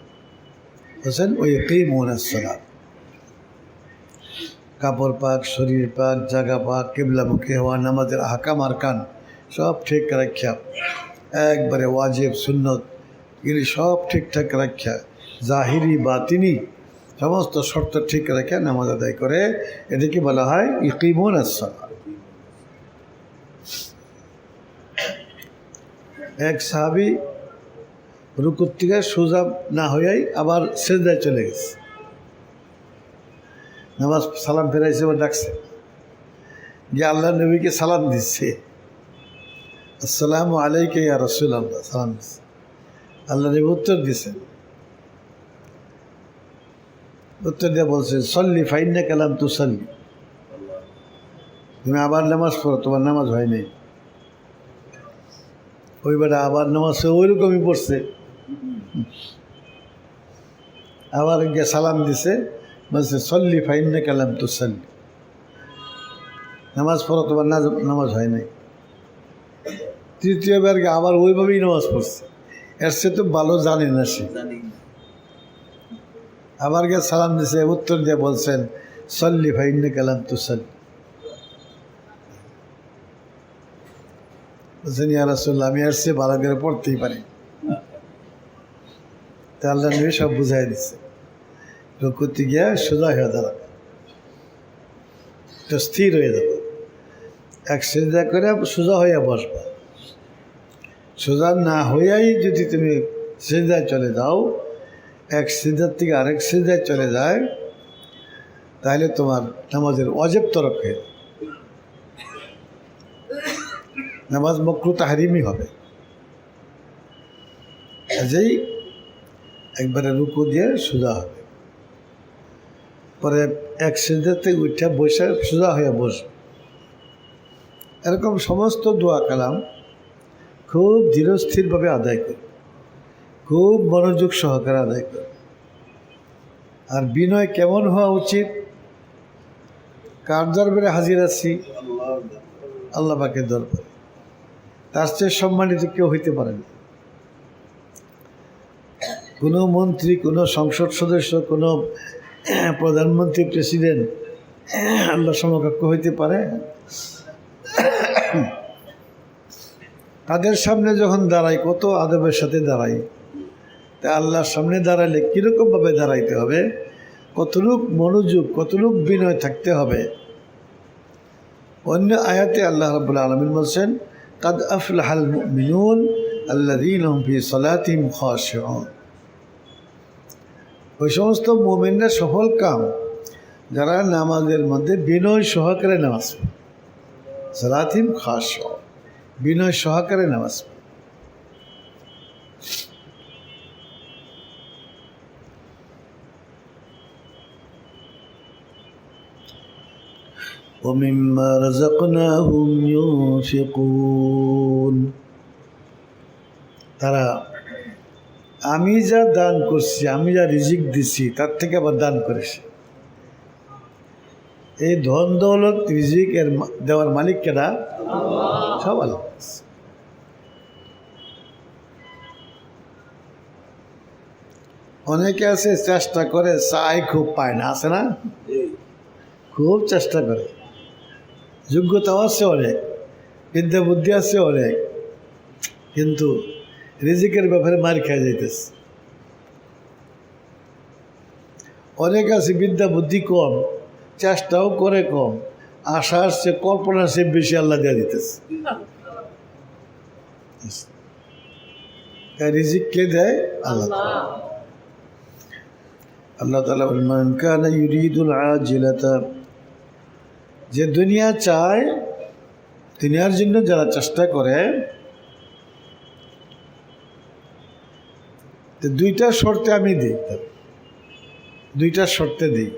বুঝছেন? ওয়ায়ুকিমুনাস সালাত, কাপড় পাক, শরীর পাক, জাগা পাক, কিবলামুখী হওয়া, নামাজের আহকাম আরকান সব ঠিক রাখা, একবারে ওয়াজিব সুন্নত এগুলি সব ঠিকঠাক রাখা, জাহিরি বাতিনি সমস্ত শর্ত ঠিক রাখা নামাজ আদায় করে। এটাকে বলা হয় ইকিমুনাস সালাত। এক সাহাবী রুকুর থেকে সোজা না হইয়াই আবার সিজদায় চলে গেছে, নামাজ সালাম ফেরাইছে, আবার ডাকছে, গিয়ে আল্লাহ নবীকে সালাম দিচ্ছে, আসসালামু আলাইকা ইয়া রাসূলুল্লাহ, সালাম দিচ্ছে। আল্লাহ নবী উত্তর দিছেন, উত্তর দিয়ে বলছেন সল্লি ফাইন্নাকা লাম তুসাল্লি, তুমি আবার নামাজ পড়ো, তোমার নামাজ হয় নাই। ওই বেটা আবার নামাজ ওইরকমই পড়ছে, আবার গিয়ে সালাম দিছে, বলছে সল্লি ফাইন্নাকা লাম তুসাল্লি, নামাজ পড়ো, তোমার নামাজ হয় নাই। তৃতীয়বার আবার ওইভাবেই নামাজ পড়ছে, এর সে তো ভালো জানে না সে। আবার গিয়ে সালাম দিছে, উত্তর দিয়ে বলছেন সল্লি ফাইন্নাকা লাম তুসাল্লি। বলছেন ইয়া রাসূলুল্লাহ, আমি এর চেয়ে ভালো করে পড়তেই পারি। তা আল্লাহ নবী সব বুঝাই দিচ্ছে, রুকুতে গিয়া সোজা হয়ে দাঁড়াবে, তো স্থির হয়ে যাবে, এক সিজদা করে সোজা হইয়া বসবা। সোজা না হইয়াই যদি তুমি সিজদায় চলে যাও, এক সিজদার থেকে আরেক সিজদায় চলে যায়, তাহলে তোমার নামাজের ওয়াজিব তরক হয়ে যাবে, নামাজ মাকরুহ তাহরিমি হবে। কাজেই একবারে রুকু দিয়ে সোজা হবে, পরে এক সিজদার থেকে উঠে বসে সোজা হয়ে বসবে। এরকম সমস্ত দোয়া কালাম খুব ধীরস্থিরভাবে আদায় করে, খুব মনোযোগ সহকারে আদায় করে। আর বিনয় কেমন হওয়া উচিত? কার দরবারে হাজির আছি? আল্লাহ পাকের দরবারে, তার চেয়ে সম্মানিত কেউ হইতে পারে না। কোনো মন্ত্রী, কোনো সংসদ সদস্য, কোনো প্রধানমন্ত্রী, প্রেসিডেন্ট আল্লাহ সমকক্ষ হইতে পারে? তাদের সামনে যখন দাঁড়াই, কত আদবের সাথে দাঁড়াই, তা আল্লাহর সামনে দাঁড়ালে কীরকমভাবে দাঁড়াইতে হবে, কতটুক মনোযোগ, কতটুক বিনয় থাকতে হবে। অন্য আয়াতে আল্লাহ রাব্বুল আলামিন বলছেন কাদ আফলাহাল মুমিনুন আল্লাযীনা হুম ফী সালাতিহিম খাশিউন, ওই সমস্ত মুমিনরা সফল কাম যারা নামাজের মধ্যে বিনয় সহকারে নামাজ পড়ে, সালাতিহিম খাশিউন, বিনয় সহকারে নামাজ পড়ে। وَمِمَّا رَزَقْنَاهُمْ يُنْفِقُونَ, তারা আমি যা দান করছি, আমি যা রিজিক দিছি তার থেকে আবার দান করেছে। এই ধন দৌলত রিজিক এর দেওয়ার মালিক কেনা? সব আল্লাহ। অনেকে আছে চেষ্টা করে, চাই খুব পায় না, আছে না? খুব চেষ্টা করে, যোগ্যতাও আছে অনেক, বিদ্যা বুদ্ধি আছে অনেক, কিন্তু রিজিকের ব্যাপারে মার খেয়ে যাইতেছে। অনেক আছে বিদ্যা বুদ্ধি কম, চেষ্টাও করে কম, আশার চেয়ে কল্পনার চেয়ে বেশি আল্লাহ দিয়ে দিতেছে। রিজিক কে দেয়? আল্লাহ। আল্লাহ তাআলা বলেন, মান কানা ইউরিদুল আজিলাতা, যে দুনিয়া চায়, দুনিয়ার জন্য যারা চেষ্টা করে, দুইটা শর্তে আমি দিই, দুইটা শর্তে দিই।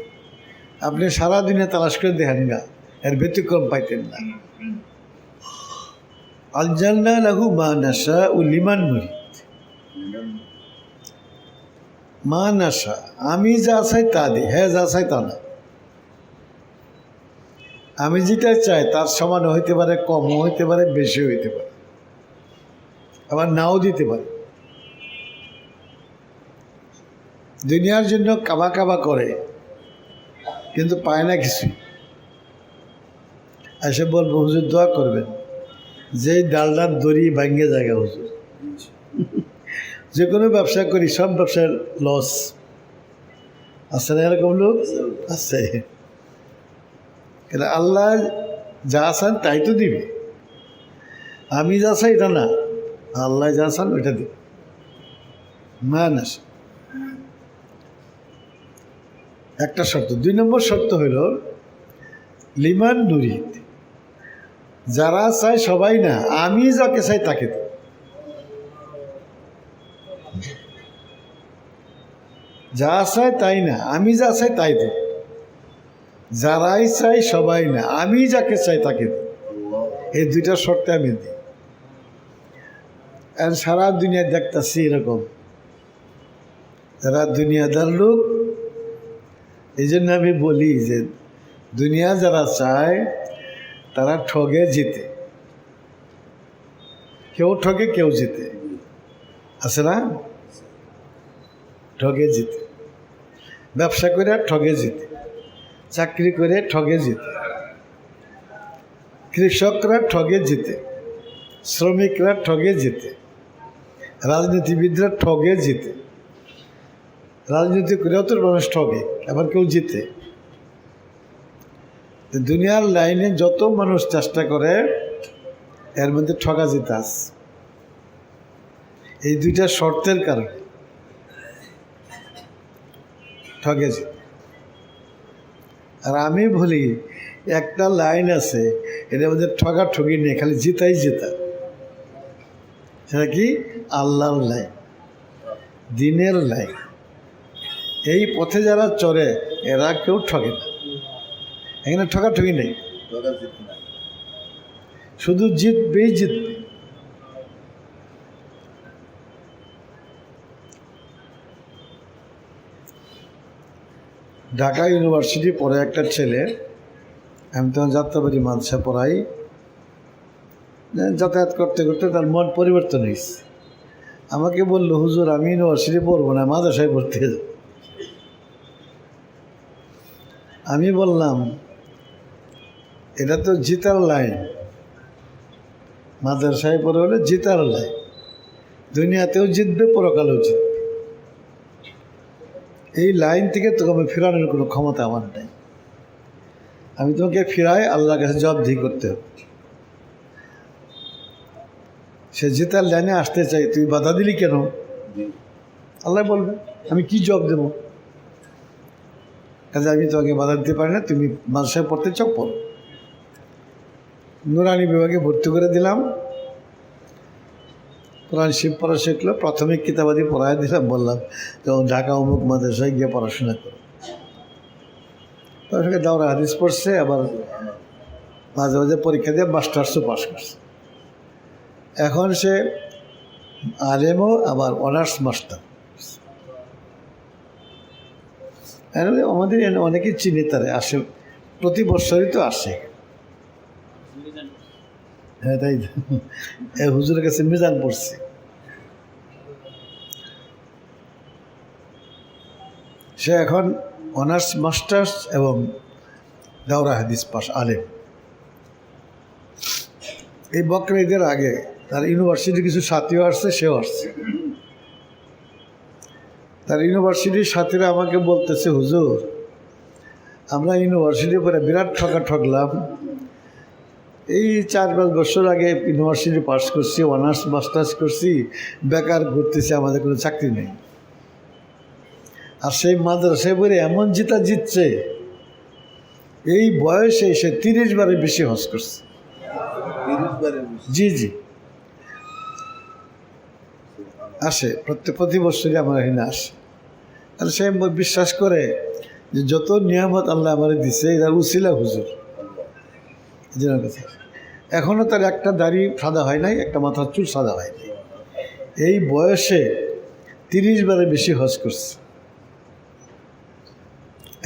আপনি সারা দিনে তালাশ করে দেখেন গা, এর ব্যতিক্রম পাইতেন না। আল জান্নাহ লাহু মা নাশাউ লিমান মুরিদ, মা নাশা, আমি যা চাই তা দিই, হ্যাঁ যা চাই তা না। আমি যেটা চাই তার সমান হইতে পারে, কমও হইতে পারে, বেশি হইতে পারে, আবার নাও দিতে পারে। দুনিয়ার জন্য কাবা কাবা করে কিন্তু পায় না কিছুই। এসে বলবো, হুজুর দোয়া করবেন, যেই ডালডার দড়ি ভাঙ্গে জায়গা হুজুর। যে কোনো ব্যবসা করি, সব ব্যবসার লস আছে না? এরকম লোক আছে। কিন্তু আল্লাহ যা চান তাই তো দিবে। আমি যা চাই এটা না, আল্লাহ যা চান ওইটা দিবে। মানাস একটা শর্ত। 2 নম্বর শর্ত হইল লিমান নুরিদ, যারা চায় সবাই না, আমি যাকে চাই তাকে দিই। যা চায় তাই না, আমি যা চাই তাই দিই। যারাই চাই সবাই না, আমি যাকে চাই তাকে দিই। এই দুইটা শর্তে আমি দিই। আর সারা দুনিয়া দেখতেছি এরকম যারা দুনিয়াদার লোক। এই জন্য আমি বলি যে দুনিয়া যারা চায় তারা ঠগে জিতে। কেউ ঠগে, কেউ জিতে, আছে না? ঠগে জিতে, ব্যবসা করে ঠগে জিতে, চাকরি করে ঠগে জিতে, কৃষকরা ঠগে জিতে, শ্রমিকরা ঠগে জিতে, রাজনীতিবিদরা ঠগে জিতে। রাজনীতি করেও তো মানুষ ঠগে, আবার কেউ জিতে। দুনিয়ার লাইনে যত মানুষ চেষ্টা করে, এর মধ্যে ঠগা জিতে আছে। এই দুইটা শর্তের কারণে ঠগে জিতে। আর আমি বলি, একটা লাইন আছে, এর মধ্যে ঠগা ঠগি নেই, খালি জিতাই জেতা। সেটা কি? আল্লাহর লাইন, দিনের লাইন। এই পথে যারা চলে এরা কেউ ঠগে না। এখানে ঠগাঠগি নেই, শুধু জিতবেই জিতবে। ঢাকা ইউনিভার্সিটি পড়ে একটা ছেলে, আমি তখন যাত্রাবাড়ি মাদ্রাসা পড়াই, যাতায়াত করতে করতে তার মন পরিবর্তন হয়েছে। আমাকে বললো, হুজুর আমি ইউনিভার্সিটি পড়বো না, মাদ্রাসায় পড়তে যাব। আমি বললাম, এটা তো জিতার লাইন, মাদ্রাসায় পড়ে হলে জিতার লাইন। দুনিয়াতেও জিতবে, পরকালেও জিতবে। এই লাইন থেকে তোকে ফেরানোর কোনো ক্ষমতা আমার নেই। আমি তোমাকে ফিরাই আল্লাহর কাছে জবাবদিহি করতে হবে। সে জেতার লাইনে আসতে চাই, তুই বাধা দিলি কেন? আল্লাহ বলবে, আমি কি জবাব দেবো? কাজে আমি তোমাকে বাধা দিতে পারি না। তুমি মাদ্রাসায় পড়তে চাও, পড়ো। নুরানি বিভাগে ভর্তি করে দিলাম। কোরআন শিব পড়া শিখলো, প্রাথমিক কিতাবাদি পড়ায় দিলাম। বললাম, তখন ঢাকা অমুক মাদ্রাসায় গিয়ে পড়াশোনা করো। পড়াশোনা দাওরা হাদিস পড়ছে, আবার মাঝে মাঝে পরীক্ষা দিয়ে মাস্টার্সও পাস করছে। এখন সে আলেমও আবার অনার্স মাস্টার। আমাদের অনেকেই চিনি, তারা আসে, প্রতি বছরই তো আসে। হ্যাঁ তাই হুজুরের কাছে মিজান পড়ছে। সে এখন অনার্স মাস্টার্স এবং দাওরা হাদিস পাস আলেম। এই বকরা ঈদের আগে তার ইউনিভার্সিটির কিছু সাথীও আসছে, সেও আসছে। তার ইউনিভার্সিটির সাথীরা আমাকে বলতেছে, হুজুর আমরা ইউনিভার্সিটির পরে বিরাট ঠকলাম। এই 4-5 বছর আগে ইউনিভার্সিটি পাস করছি, অনার্স মাস্টার্স করছি, বেকার ঘুরতেছি, আমাদের কোনো চাকরি নেই। আর সেই মাদ্রাসায় পরে এমন জিতছে, এই বয়সে সে 30 বারের বেশি হজ করছে। জি জি, আসে প্রতি বছরই আমার এখানে আসে। আর সে বিশ্বাস করে যে যত নিয়ামত আল্লাহ আমার দিছে এরা উসিলা হুজুর। কথা, এখনও তার একটা দাড়ি সাদা হয় নাই, একটা মাথার চুল সাদা হয় নাই। এই বয়সে 30 বারের বেশি হজ করছে।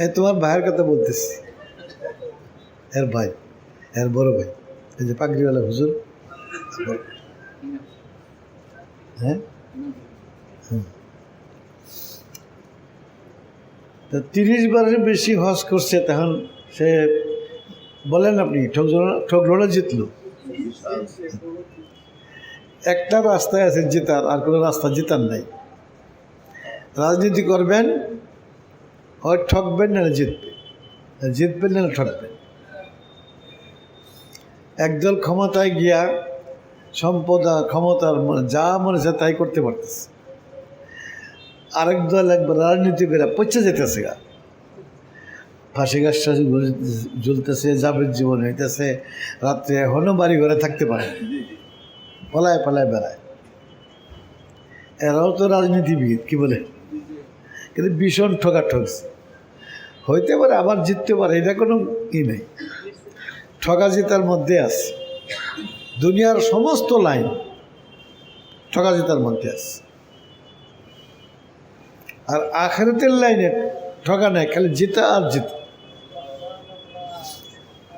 এই তোমার ভাইয়ের কথা বলতেছি, এর ভাই, এর বড় ভাই, এই যে পাগড়িওয়ালা হুজুর। হ্যাঁ, 30 বারের বেশি হজ করছে। তখন সে বলেন আপনি ঠকলো না জিতলো? একটা রাস্তায় আছে জেতার, আর কোনো রাস্তা জেতার নাই। রাজনীতি করবেন, হয় ঠকবেন না জিতবেন না ঠকবেন। একদল ক্ষমতায় গিয়া ক্ষমতার যা মনে হয় তাই করতে পারতেছে, আরেক দল একবার রাজনীতি করে পচে যেতেছে, ফাঁসি গাছ ঝুলতেছে, যাবের জীবন হইতেছে, রাত্রে এখনও বাড়ি ঘরে থাকতে পারে, পালায় বেড়ায়। এরাও তো রাজনীতিবিদ, কি বলে, কিন্তু ভীষণ ঠকছে। হইতে পারে আবার জিততে পারে, এটা কোনো ই নেই। ঠকা জিতার মধ্যে আছে, দুনিয়ার সমস্ত লাইন ঠকা জিতার মধ্যে আছে। আর আখিরাতের লাইনে ঠকা নাই, খালি জিতা আর জিতা।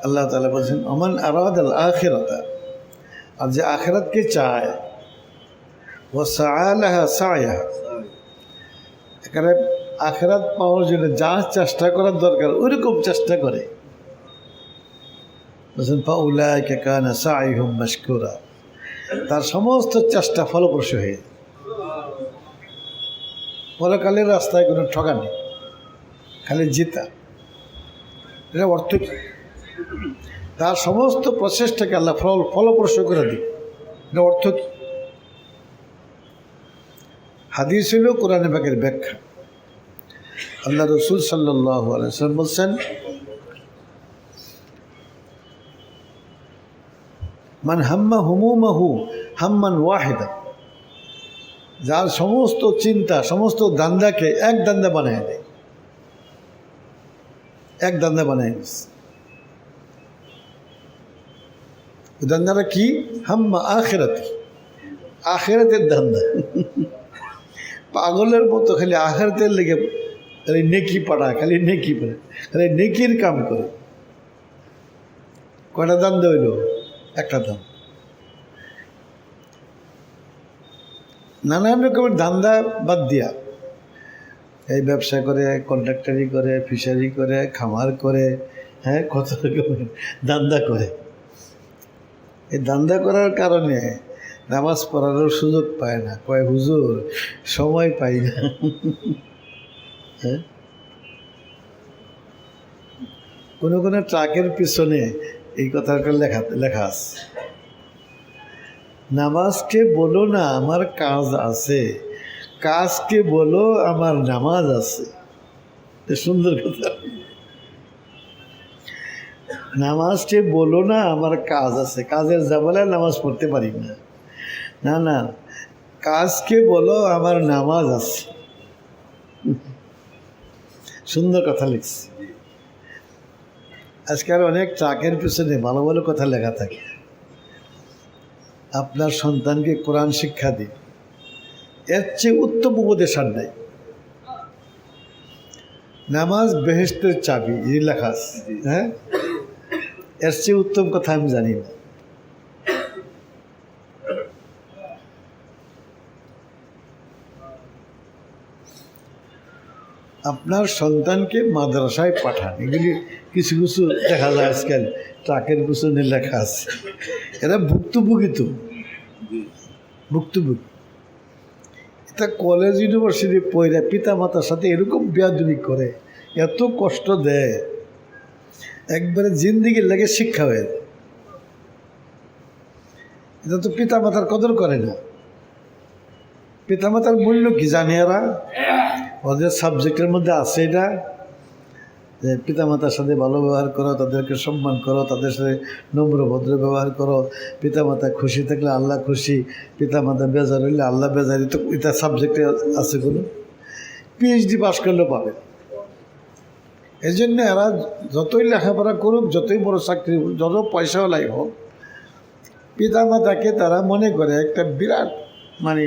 আল্লাহ তাআলা বলছেন, ওমান আরাদাল আখিরাতা, আর যে আখিরাতকে চায়, ও সাআলাহা সায়াহা, এখানে আখিরাত পাওয়ার জন্য যা চেষ্টা করার দরকার ওইরকম চেষ্টা করে, বলছেন ফাউলাইকা কানা সাইহুম মাশকুরা, তার সমস্ত চেষ্টা ফলপ্রসূ হয়ে। পরকালের রাস্তায় কোনো ঠকা নেই, খালি জিতা। এটা অর্থ কি? তার সমস্ত প্রচেষ্টাকে আল্লাহ ফলপ্রসূ করে দিই, এটা অর্থ কি? হাদিস হল কোরআনে পাকের ব্যাখ্যা। আল্লাহ রসুল সাল্লাল্লাহু আলাইহি ওয়াসাল্লাম বলছেন, মান হাম্মা হুমুমাহু হাম্মান ওয়াহিদা, যার সমস্ত চিন্তা, সমস্ত দান্দাকে এক দান্দা বানায় দেয়, এক দান্দা বানায় দিচ্ছে। দান্দাটা কি? হাম্মা আখিরাতি, আখিরাতের দান্দা। পাগলের মতো খালি আখিরাতের লেগে খালি নেকি পাড়া, খালি নেকি পাড়া, খালি নেকির কাম করে। কয়টা দান্দা হইল? একটা দাম। নানান রকমের ধান্দা বাদ দিয়া এই ব্যবসা করে, কন্ট্রাক্টারি করে, ফিশারি করে, খামার করে, হ্যাঁ কত রকমের ধান্দা করে। এই ধান্দা করার কারণে নামাজ পড়ারও সুযোগ পায় না, কয় হুজুর সময় পাই না। হ্যাঁ, কোনো ট্রাকের পিছনে এই কথাটা লেখা আছে, নামাজকে বলো না আমার কাজ আছে, কাজকে বলো আমার নামাজ আছে। সুন্দর কথা। নামাজকে বলো না আমার কাজ আছে, কাজের জামালায় নামাজ পড়তে পারি না, না না, কাজকে বলো আমার নামাজ আছে। সুন্দর কথা লিখছে। আজকাল অনেক ট্রাকের পিছনে ভালো ভালো কথা লেখা থাকে। আপনার সন্তানকে কোরআন শিক্ষা দিন, এর চেয়ে উত্তম উপদেশ আর নাই। নামাজ বেহেশতের চাবি, এই লেখা আছে। হ্যাঁ, এর চেয়ে উত্তম কথা আমি জানি না। আপনার সন্তানকে মাদ্রাসায় পাঠান, এগুলি কিছু কিছু দেখা যায় আজকাল ট্রাকের পিছনে লেখা আছে। এরা ভুক্তভোগী তো, ভুক্তভোগী। এটা কলেজ ইউনিভার্সিটি পড়ে পিতা মাতার সাথে এরকম বেয়াদবি করে, এত কষ্ট দেয়, একবারে জিন্দিগির লাগে শিক্ষা হয়ে যায়। এটা তো পিতা মাতার কদর করে না। পিতা মাতার মূল্য কি জানে এরা? ওদের সাবজেক্টের মধ্যে আছে এটা, যে পিতামাতার সাথে ভালো ব্যবহার করো, তাদেরকে সম্মান করো, তাদের সাথে নম্র ভদ্র ব্যবহার করো, পিতামাতা খুশি থাকলে আল্লাহ খুশি, পিতামাতা বেজার হইলে আল্লাহ বেজারি। তো এটা সাবজেক্টে আছে কোনো? পিএইচডি পাস করলেও পাবে। এই জন্য এরা যতই লেখাপড়া করুক, যতই বড় চাকরি, যত পয়সাওয়ালাই হোক, পিতামাতাকে তারা মনে করে একটা বিরাট মানে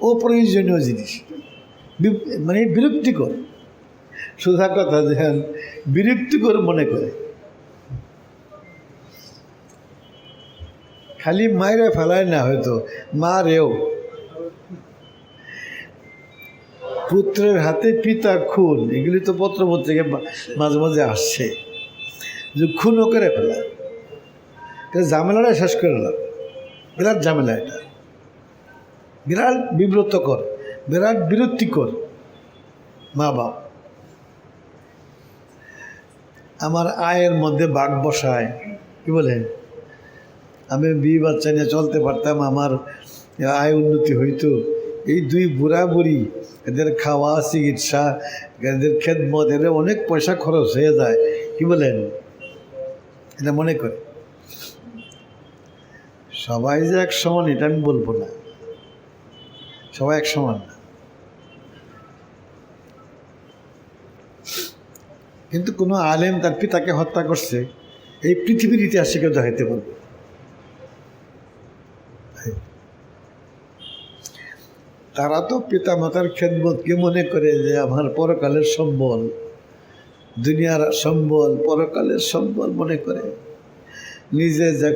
অপ্রয়োজনীয় জিনিস, মানে বিরক্তিকর। সোজা কথা, যেন বিরক্তিকর মনে করে। খালি মায়েরা ফেলায় না, হয়তো মারেও। পুত্রের হাতে পিতা খুন, এগুলি তো পত্রপত্রিকা মাঝে মাঝে আসছে, যে খুনও করে ফেলায়। ঝামেলাটা শেষ করে এলাম, বিরাট ঝামেলা এটা, বিরাট বিব্রতকর, বিরাট বিরক্তিকর। মা বাপ আমার আয়ের মধ্যে বাঘ বসায়, কি বলেন? আমি বিয়ে বাচ্চা নিয়ে চলতে পারতাম, আমার আয় উন্নতি হইতো। এই দুই বুড়া বুড়ি, এদের খাওয়া, চিকিৎসা, এদের খেদমত, এদের অনেক পয়সা খরচ হয়ে যায়, কি বলেন? এটা মনে করে। সবাই যে এক সমান এটা আমি বলবো না, সবাই এক সমান না। কিন্তু কোনো আলেম তার পিতাকে হত্যা করছে, এই পৃথিবীর ইতিহাসে কেউ দেখাইতে পারবে। তারা তো পিতা মাতার খেদমতকে মনে করে যে আমার পরকালের সম্বল, দুনিয়ার সম্বল, পরকালের সম্বল মনে করে। নিজে যা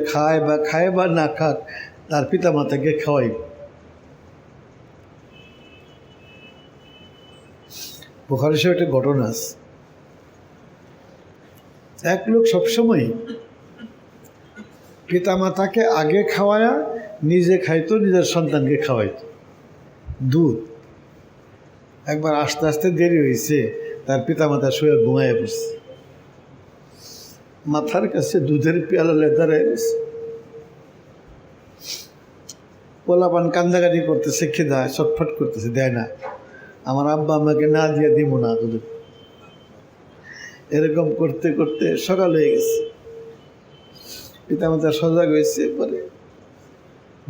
খায় বা না খাক, তার পিতা মাতাকে খাওয়াই। বুখারী শরীফে একটা ঘটনা আছে। এক লোক সবসময় পিতা মাতাকে আগে খাওয়ায়া নিজে খাইতো, নিজের সন্তানকে খাওয়াইতো দুধ। একবার আস্তে আস্তে দেরি হয়েছে, তার পিতা মাতা শুয়ে ঘুমাইয়া পড়ছে, মাথার কাছে দুধের পেয়ালা দাঁড়ায় গেছে। পোলাপান কান্দাকাটি করতেছে, খিদা ছটফট করতেছে, দেয় না। আমার আব্বা আমাকে না দিয়ে দিব না দুধ। এরকম করতে করতে সকাল হয়ে গেছে। পিতামাতা সজাগ হয়েছে, পরে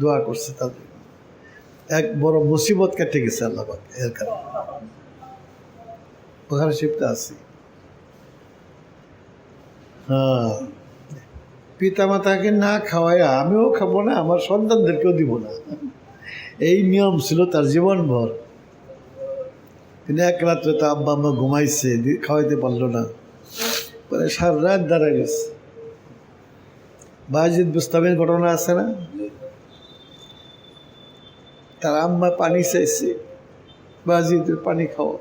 দোয়া করছে তাদের। এক বড় মুসিবত কেটে গেছে আল্লাহ পাক এর কারণে। বুখারী শরীফে আছে। হ্যাঁ, পিতামাতাকে না খাওয়াইয়া আমিও খাবো না, আমার সন্তানদেরকেও দিব না, এই নিয়ম ছিল তার জীবনভর। কিন্তু এক রাত্রে তো আব্বা আম্মা ঘুমাইছে, খাওয়াইতে পারলো না, পরে সারা রাত দাঁড়ায় গেছে। বায়েজিদ বুস্তামির ঘটনা আছে না? তার আম্মা পানি চাইছে, বায়েজিদের পানি খাওয়া,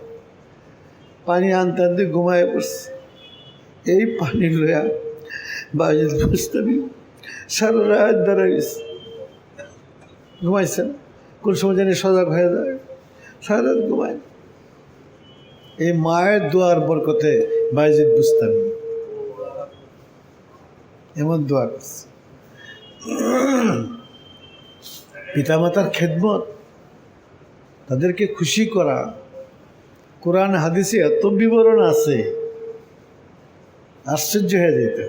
পানি আনতে আনতে ঘুমায় পড়ছে। এই পানি লইয়া বায়েজিদ বুস্তামি সারা রাত দাঁড়ায় গেছে, ঘুমাইছেন। কোন সময় জানি সজাগ হয়ে যায়, সারা রাত ঘুমায়। এই মায়ের দোয়ার বরকতে বায়েজিদ বুস্তামি এমন দোয়া করছে। পিতামাতার খেদমত, তাদেরকে খুশি করা, কোরআন হাদিসে এত বিবরণ আছে, আশ্চর্য হয়ে যেত।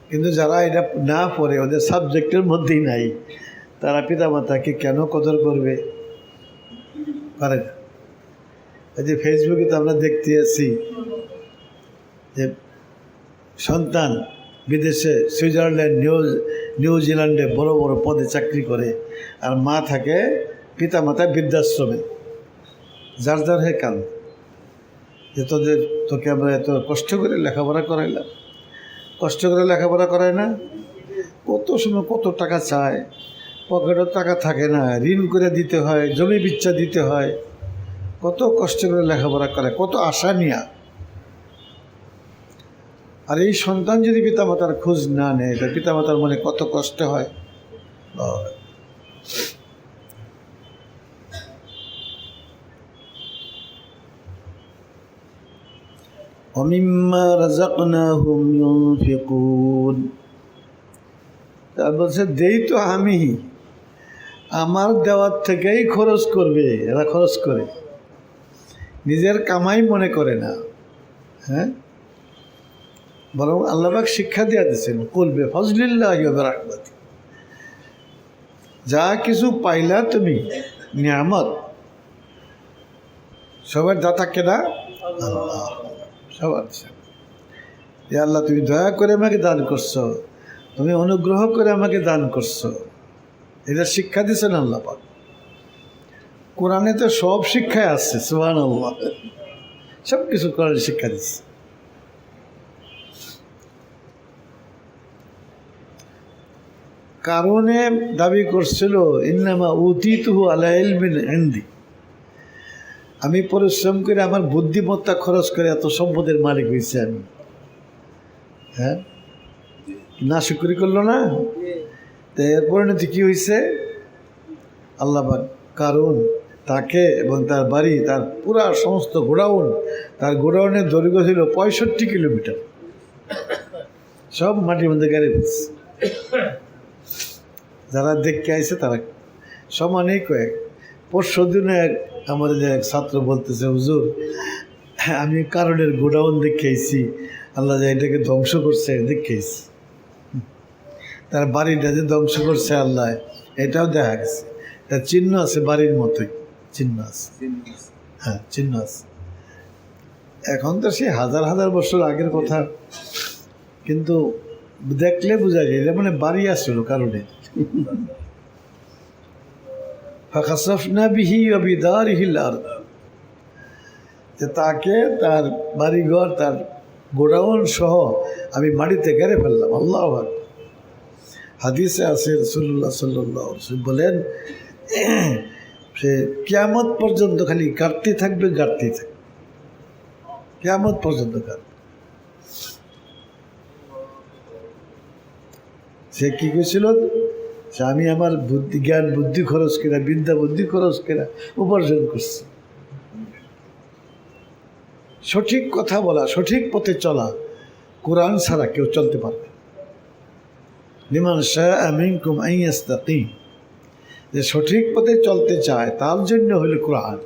কিন্তু যারা এটা না পড়ে, ওদের সাবজেক্টের মধ্যেই নাই, তারা পিতামাতাকে কেন কদর করবে? পারে না। এই যে ফেসবুকে তো আমরা দেখতে আছি যে সন্তান বিদেশে সুইজারল্যান্ড নিউজিল্যান্ডে বড় বড় পদে চাকরি করে, আর মা থাকে পিতা মাতা বৃদ্ধাশ্রমে। যার যার হে কান যে তোকে আমরা এত কষ্ট করে লেখাপড়া করাইলাম, কষ্ট করে লেখাপড়া করায় না, কত সময় কত টাকা চায়, পকেটের টাকা থাকে না, ঋণ করে দিতে হয়, জমি বিচ্ছা দিতে হয়, কত কষ্ট করে লেখাপড়া করে, কত আশা নিয়া। আর এই সন্তান যদি পিতামাতার খোঁজ না নেয়, তার পিতামাতার মনে কত কষ্ট হয়। وَمِمَّا رَزَقْنَاهُمْ يُنْفِقُونَ। তার বলছে দেই তো আমি, আমার দেওয়ার থেকেই খরচ করবে। এরা খরচ করে, নিজের কামাই মনে করে না। হ্যাঁ, বরং আল্লাহ পাক শিক্ষা দিয়ে দিয়েছেন, কুল বিফজলিল্লাহি ওয়া বিরাহমাতিহি। যা কিছু পাইলা তুমি নিয়ামত, সবার দাতা কেনা আল্লাহ, সবার। আল্লাহ তুমি দয়া করে আমাকে দান করছো, তুমি অনুগ্রহ করে আমাকে দান করছো, এটা শিক্ষা দিয়েছেন আল্লাহ পাক। কোরআনে তো সব শিক্ষায় আছে, সুবহানাল্লাহ, সব কিছু কোরআনে শিক্ষা দিচ্ছে। কারণে দাবি করছিল ইন্নামা উতিতুহু আলা ইলমিন ইনদি, আমি পরিশ্রম করে আমার বুদ্ধিমত্তা খরচ করে এত সম্পদের মালিক হয়েছে আমি। হ্যাঁ, না শুকরি করলো না, তো এর পরিণতি কী হয়েছে? আল্লাহ পাক কারণ তাকে এবং তার বাড়ি, তার পুরা সমস্ত গোডাউন, তার গোডাউনের দৈর্ঘ্য ছিল 65 কিলোমিটার, সব মাটির মধ্যে গাড়ি ফেলছে। যারা দেখতে আইছে তারা সমানেই কয়েক। পরশু দিনে আমাদের যে এক ছাত্র বলতেছে, হুজুর আমি কারণের গোডাউন দেখে আইছি, আল্লাহ যে এটাকে ধ্বংস করছে দেখে আইছি। তার বাড়িটা যে ধ্বংস করছে আল্লাহ, এটাও দেখা গেছে। তার চিহ্ন আছে, বাড়ির মতোই চিহ্ন আছে। হ্যাঁ, চিহ্ন আছে। এখন তো সে হাজার হাজার বছর আগের কথা, কিন্তু দেখলে বোঝা যায় এটা মানে বাড়ি আসছিল কারণে। ফাখাসাফনা বিহি ওয়া বিদারিহিল আরদ, যে তাকে তার বাড়িঘর, তার গোডাউন সহ আমি মাটিতে গেড়ে ফেললাম। আল্লাহু আকবার। হাদিসে আছে রাসূলুল্লাহ সাল্লাল্লাহু আলাইহি ওয়াসাল্লাম বলেন, সে কিয়ামত পর্যন্ত খালি গাড়তে থাকবে, গাড়তে থাকবে, কিয়ামত পর্যন্ত গাড়বে। সে কী করেছিল? সে আমি আমার জ্ঞান বুদ্ধি খরচ করে, বিদ্যা বুদ্ধি খরচ করে উপার্জন করছি। সঠিক কথা বলা, সঠিক পথে চলা, কোরআন ছাড়া কেউ চলতে পারবে। লিমান শাআ মিনকুম আন ইস্তাকিম, যে সঠিক পথে চলতে চায় তার জন্য হইল কোরআন।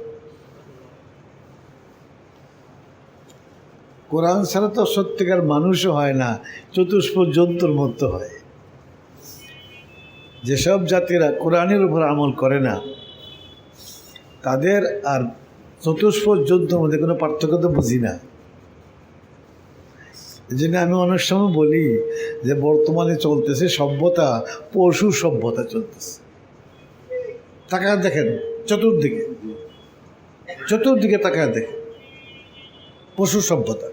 কোরআন ছাড়া তো সত্যিকার মানুষও হয় না, চতুষ্প জন্তুর মতো হয়। যেসব জাতিরা কোরআনের উপর আমল করে না, তাদের আর চতুষ্প জন্তুর মধ্যে কোনো পার্থক্য তো বুঝি না। এই জন্য আমি অনেক সময় বলি যে বর্তমানে চলতেছে সভ্যতা, পশু সভ্যতা চলতেছে। তাকায় দেখেন চতুর্দিকে, চতুর্দিকে তাকায় দেখেন, পশু সভ্যতা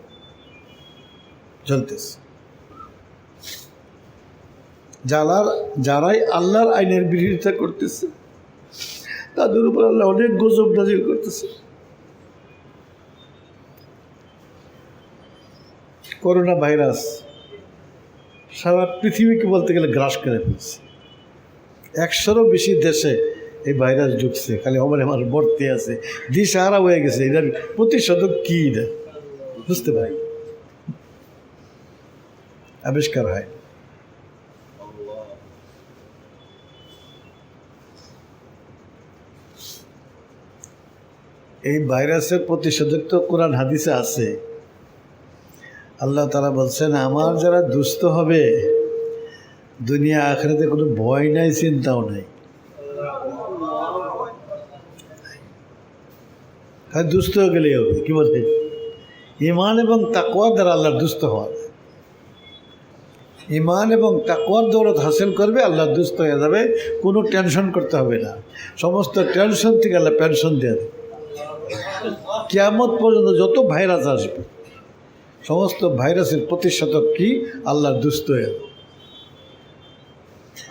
চলতেছে। যারাই আল্লাহর আইনের বিরোধিতা করতেছে, তাদের উপর আল্লাহ অনেক গজব নাজিল করতেছে। করোনা ভাইরাস সারা পৃথিবীকে বলতে গেলে গ্রাস করে ফেলছে। 100-রও বেশি দেশে এই ভাইরাস ঢুকছে, খালি আমার ভর্তি আছে, দিশাহারা হয়ে গেছে। এটার প্রতিষেধক কী এটা বুঝতে পারি, আবিষ্কার হয়। এই ভাইরাসের প্রতিষেধক তো কোরআন হাদিসে আছে। আল্লাহ তাআলা বলছেন, আমার যারা দুস্থ হবে দুনিয়া আখিরাতে কোনো ভয় নাই, চিন্তাও নাই। হ্যাঁ, দুস্থ হয়ে গেলেই হবে। কি বলছে? ঈমান এবং তাকওয়া দ্বারা আল্লাহর দুস্থ হওয়া যায়। ইমান এবং তাকওয়ার দৌলত হাসিল করবে, আল্লাহ দুস্থ হয়ে যাবে, কোনো টেনশন করতে হবে না। সমস্ত টেনশন থেকে আল্লাহ পেনশন দিয়ে দেবে। কিয়ামত পর্যন্ত যত ভাইরাস আসবে, সমস্ত ভাইরাসের প্রতিষেধক কি? আল্লাহর দুস্থ হয়ে যাবে,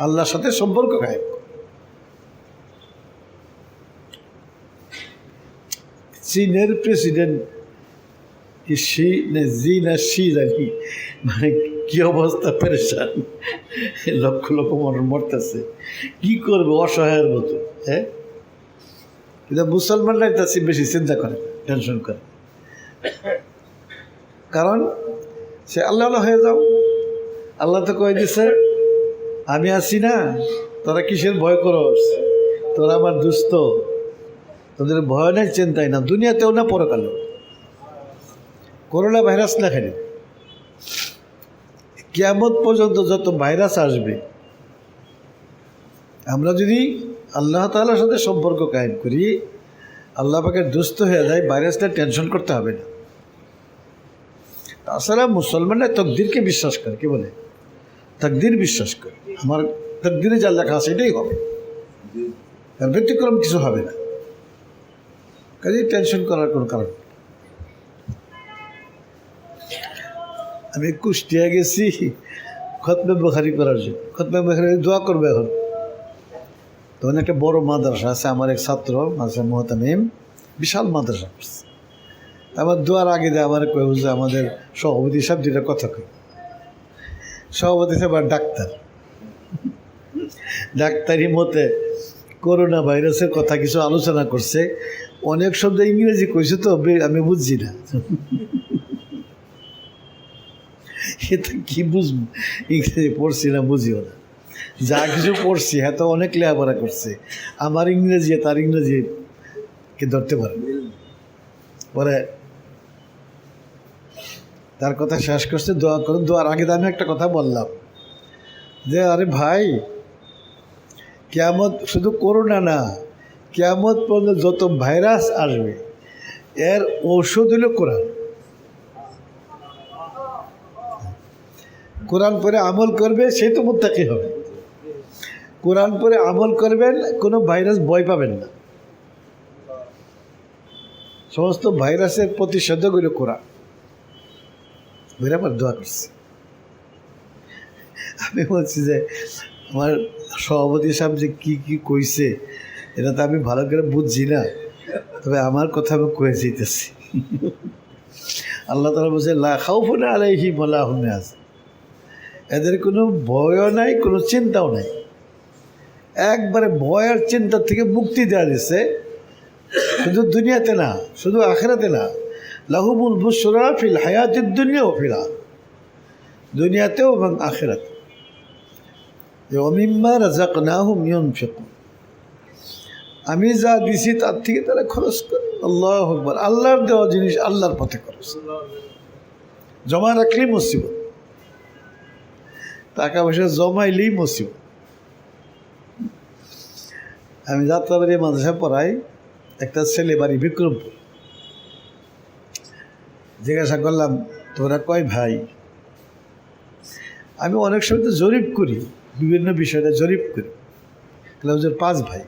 আল্লাহর সাথে সম্পর্ক গায়েব। চীনের প্রেসিডেন্ট কি শি না জি না শি জানি, মানে কি অবস্থা, পেরেশান, লক্ষ লক্ষ মানুষ মরতেছে, কি করবে অসহায়ের মতো। হ্যাঁ, কিন্তু মুসলমানরাই তার বেশি চিন্তা করে, টেনশন করে, কারণ সে আল্লাহ হয়ে যাও। আল্লাহ তো কয়ে দিছে আমি আছি না, তোরা কিসের ভয় করস, তোরা আমার দুস্থ, তোদের ভয় নেই, চিন্তাই না, দুনিয়াতেও না পরকালে। করোনা ভাইরাস না খালি, কিয়ামত পর্যন্ত যত ভাইরাস আসবে, আমরা যদি আল্লাহ তাআলার সাথে সম্পর্ক কায়েম করি, আল্লাহ পাকের দুস্থ হয়ে যায়, ভাইরাসটা টেনশন করতে হবে না। তাছাড়া মুসলমানরা তকদিরকে বিশ্বাস করে, কি বলে তকদির বিশ্বাস করে, আমার তকদিরে যা লেখা আছে এটাই হবে, তার ব্যতিক্রম কিছু হবে না, কাজেই টেনশন করার কোনো কারণ। আমি কুষ্টিয়া গেছি খতমে বুখারি করার জন্য, খতমে বুখারি দোয়া করবে এখন। তখন একটা বড় মাদ্রাসা আছে, আমার এক ছাত্র আছে মোহতামিম, বিশাল মাদ্রাসা করছে। আমার দোয়ার আগে দিয়ে আমার কয়ে বুঝে আমাদের সভাপতি সাহেব দুটা কথা কই। সভাপতি সাহেব আর ডাক্তার, ডাক্তারি মতে করোনা ভাইরাসের কথা কিছু আলোচনা করছে, অনেক শব্দ ইংরেজি কইছে তো আমি বুঝছি না, এটা কি বুঝবো, ইংরেজি পড়ছি না, বুঝিও না, যা কিছু পড়ছি হ্যাঁ তো অনেক লেখাপড়া করছে, আমার ইংরেজি তার ইংরেজি কে ধরতে পারে। পরে তার কথা শেষ করছে, দোয়া করুন। দোয়ার আগে আমি একটা কথা বললাম যে আরে ভাই, কিয়ামত শুধু করোনা না, কিয়ামত পর্যন্ত যত ভাইরাস আসবে এর ঔষধ হলো কোরআন। কোরআন পরে আমল করবে, সেই তো মুত্তাকি হবে। কোরআন পরে আমল করবেন, কোনো ভাইরাস ভয় পাবেন না। সমস্ত ভাইরাসের প্রতিষেধক হইল কোরআন। বুঝলে, আমার দোয়া করছি। আমি বলছি যে আমার সভাপতি সাহেব যে কী কী কইছে এটা তো আমি ভালো করে বুঝছি না, তবে আমার কথা আমি কয়ে যেতেছি। আল্লাহ তাআলা বলছে লা খাউফুন আলাইহিম ওয়া লা হুম ইয়াহজানুন, এদের কোনো ভয়ও নাই, কোনো চিন্তাও নাই, একবারে ভয় আর চিন্তা থেকে মুক্তি দেওয়া দিয়েছে। শুধু দুনিয়াতে না, শুধু আখিরাতে না, লাহুমুল বুশরা ফিল হায়াতিদ দুনিয়া ওয়া ফিল আখিরাহ, দুনিয়াতেও এবং আখিরাতে। ওয়া মিম্মা রাযাকনাহুম ইউনফিকুন, আমি যা দিছি তার থেকে তারা খরচ করে। আল্লাহু আকবার, আল্লাহর দেওয়া জিনিস আল্লাহর পথে খরচ, জমা রাখলেই মুসিবত, টাকা পয়সা জমাইলেই মুসিবত। আমি যাত্রাবাড়ি মাদ্রাসা পড়াই, একটা ছেলে বাড়ি বিক্রমপুর। জিজ্ঞাসা করলাম তোরা কয় ভাই? আমি অনেক সময় তো জরিপ করি, বিভিন্ন বিষয়টা জরিপ করি। ওদের 5 ভাই।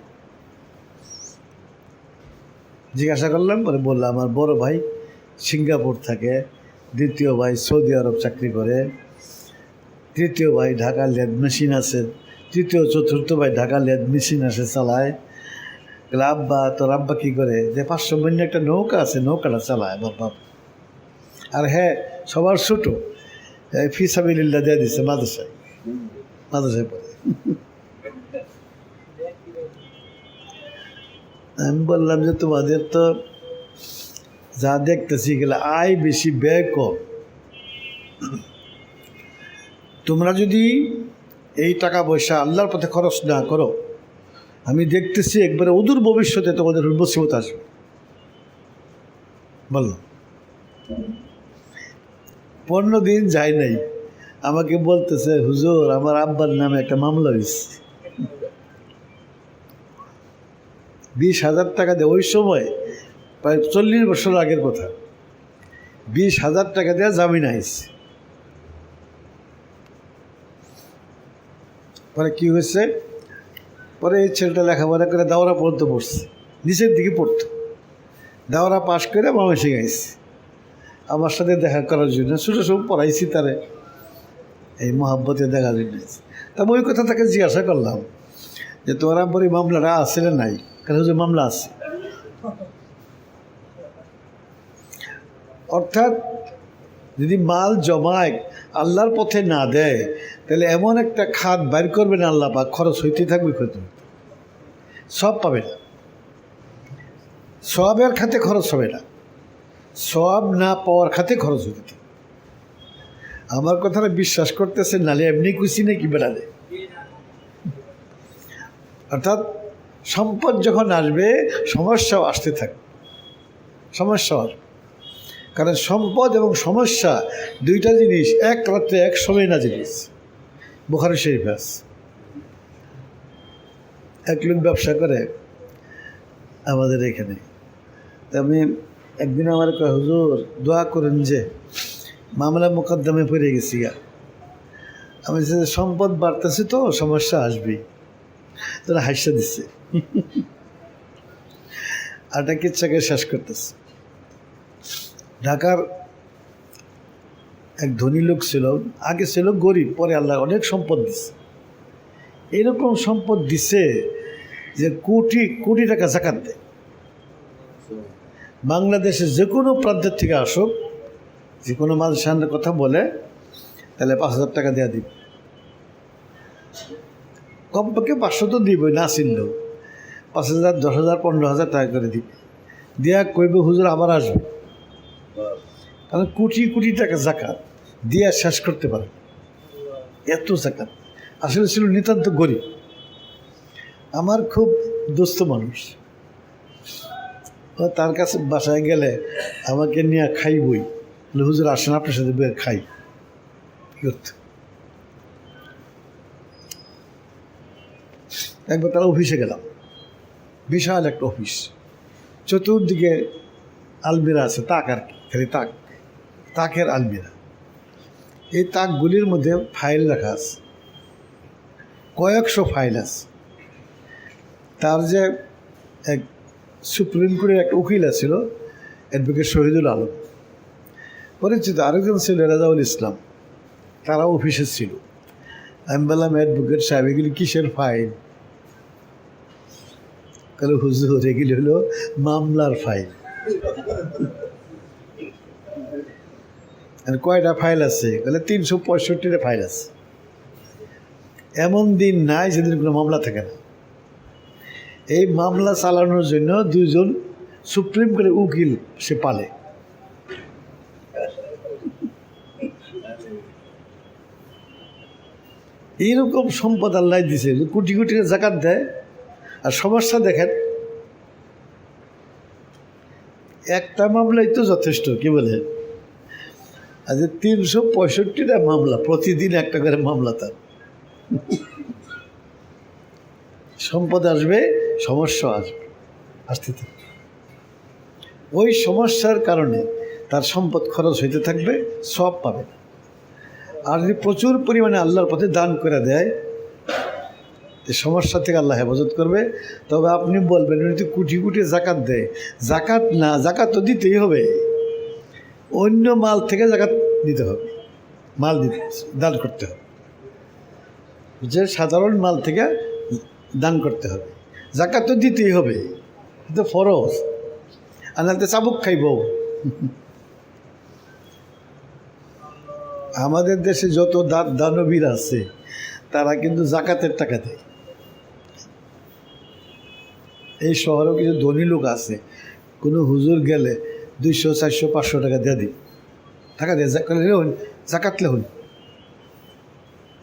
জিজ্ঞাসা করলাম, পরে বললাম আমার বড় ভাই সিঙ্গাপুর থাকে, দ্বিতীয় ভাই সৌদি আরব চাকরি করে, তৃতীয় ভাই ঢাকা লেদ মেশিন আছে, তৃতীয় চতুর্থ ভাই ঢাকা লেদ মেশিন আছে চালায়। আব্বা, তোর আব্বা কী করে? যে 500 মণ একটা নৌকা আছে, নৌকাটা চালায় আমার বাপ। আর হ্যাঁ, সবার ছোটো ফি সাবিলিল্লাহ দিয়ে দিচ্ছে মাদ্রাসায়, মাদ্রাসায় পড়ে। আমি বললাম যে তোমাদের তো যা দেখতেছি গেলে আয় বেশি, ব্যয় কম। তোমরা যদি এই টাকা পয়সা আল্লাহর পথে খরচ না করো, আমি দেখতেছি একবারে অদূর ভবিষ্যতে তোমাদের মুসিবত আসবে। বললাম 15 দিন যায় নাই, আমাকে বলতেছে হুজুর আমার আব্বার নামে একটা মামলা হয়েছে, 20,000 টাকা দিয়ে। ওই সময় প্রায় 40 বছর আগের কথা, 20,000 টাকা দিয়ে জামিন আইছে। পরে কী হয়েছে, পরে এই ছেলেটা লেখাপড়া করে দাওরা পর্যন্ত পড়ছে, নিচের দিকে পড়তো। দাওরা পাশ করে মামাসি গাইছে আমার সাথে দেখা করার জন্য, ছোটো ছোটো পড়াইছি তারে এই মহাব্বতে দেখার জন্য। তা ওই কথা তাকে জিজ্ঞাসা করলাম যে তোরা পরে মামলাটা আসলে নাই, কারণ যে মামলা আছে। অর্থাৎ যদি মাল জমায় আল্লাহর পথে না দেয়, তাহলে এমন একটা খাত বাইর করবে না আল্লাহ পাক, খরচ হইতে থাকবে, ক্ষতি সব পাবে না, সবের খাতে খরচ হবে না, সব না পাওয়ার খাতে খরচ হইতে থাকে। আমার কথাটা বিশ্বাস করতেছেন নালে এমনি খুশি নাকি বেড়ালে। অর্থাৎ সম্পদ যখন আসবে সমস্যাও আসতে থাকে, সমস্যা আসবে। কারণ সম্পদ এবং সমস্যা দুইটা জিনিস এক রাত্রে এক সময় না জিনিস। বুখারী শরীফে আছে, এক লোক ব্যবসা করে আমাদের এখানে। আমি একদিন আমার কয় হুজুর দোয়া করেন যে মামলা মোকদ্দমে পড়ে গেছি গা। আমি যে সম্পদ বাড়তেছে তো সমস্যা আসবেই। তারা হাসা দিচ্ছে আরটা কিচ্ছাকে শেষ করতেছে। ঢাকার এক ধনী লোক ছিল, আগে ছিল গরিব, পরে আল্লাহ অনেক সম্পদ দিচ্ছে। এরকম সম্পদ দিছে যে কোটি কোটি টাকা জাকাত দেয়। বাংলাদেশে যে কোনো প্রান্তের থেকে আসুক, যে কোনো মাদ্রাসার কথা বলে তাহলে 5,000 টাকা দেওয়া দিব, কমপক্ষে 500 তো দিবই, না চিনলেও 5,000, 10,000, 15,000 টাকা করে দিবে। দেয়া কইবে হুজুর আবার আসবে, কারণ কোটি কোটি টাকা জাকাত দিয়া শেষ করতে পারে, এত জাকাত। আসলে ছিল নিতান্ত গরিব, আমার খুব দোস্ত মানুষ। তার কাছে বাসায় গেলে আমাকে নিয়ে খাইবই, হুজুর আসেন আপনার সাথে বের খাই করত। একবার তার অফিসে গেলাম, বিশাল একটা অফিস, চতুর্দিকে আলমিরা আছে, তাক আর কি, খালি তাক, তাকের আলমিরা। এই তাকগুলির মধ্যে ফাইল রাখা আছে, কয়েকশো ফাইল আছে। তার যে এক সুপ্রিম কোর্টের একটা উকিল আছিল, অ্যাডভোকেট শহীদুল আলম, পরিচিত আরেকজন ছিল রাজাউল ইসলাম, তারাও অফিসে ছিল। আমি বললাম অ্যাডভোকেট সাহেব এগুলি কিসের ফাইল? তাহলে হুজুর এগুলি হলো মামলার ফাইল। আর কয়টা ফাইল আছে? তাহলে 365টা ফাইল আছে। এমন দিন নাই যেদিন কোনো মামলা থাকে না। এই মামলা চালানোর জন্য 2জন সুপ্রিম কোর্টের উকিল সে পালে। এইরকম সম্পদ আল্লাহ দিছে, কোটি কোটি জাকাত দেয়। আর সমস্যা দেখেন, একটা মামলাই তো যথেষ্ট, কি বলে? আজ 365টা মামলা, প্রতিদিন একটা করে মামলা। তার সম্পদ আসবে, সমস্যা আসবে, আসতে থাকবে। ওই সমস্যার কারণে তার সম্পদ খরচ হইতে থাকবে, সব পাবে না। আর যদি প্রচুর পরিমাণে আল্লাহর পথে দান করে দেয়, এই সমস্যা থেকে আল্লাহ হেফাজত করবে। তবে আপনি বলবেন উনি তো কোটি কোটি জাকাত দেয়। জাকাত না, জাকাত তো দিতেই হবে, অন্য মাল থেকে জাকাত দিতে হবে, মাল দিতে দান করতে হবে, যে সাধারণ মাল থেকে দান করতে হবে। জাকাত তো দিতেই হবে, তো ফরজ, আর নাতে চাবুক খাইব। আমাদের দেশে যত দানবীর আছে তারা কিন্তু জাকাতের টাকা দেয়। এই শহরেও কিছু ধনী লোক আছে, কোনো হুজুর গেলে 200, 400, 500 টাকা দিয়ে দিই, টাকা দিয়ে জাকাত লেহুন,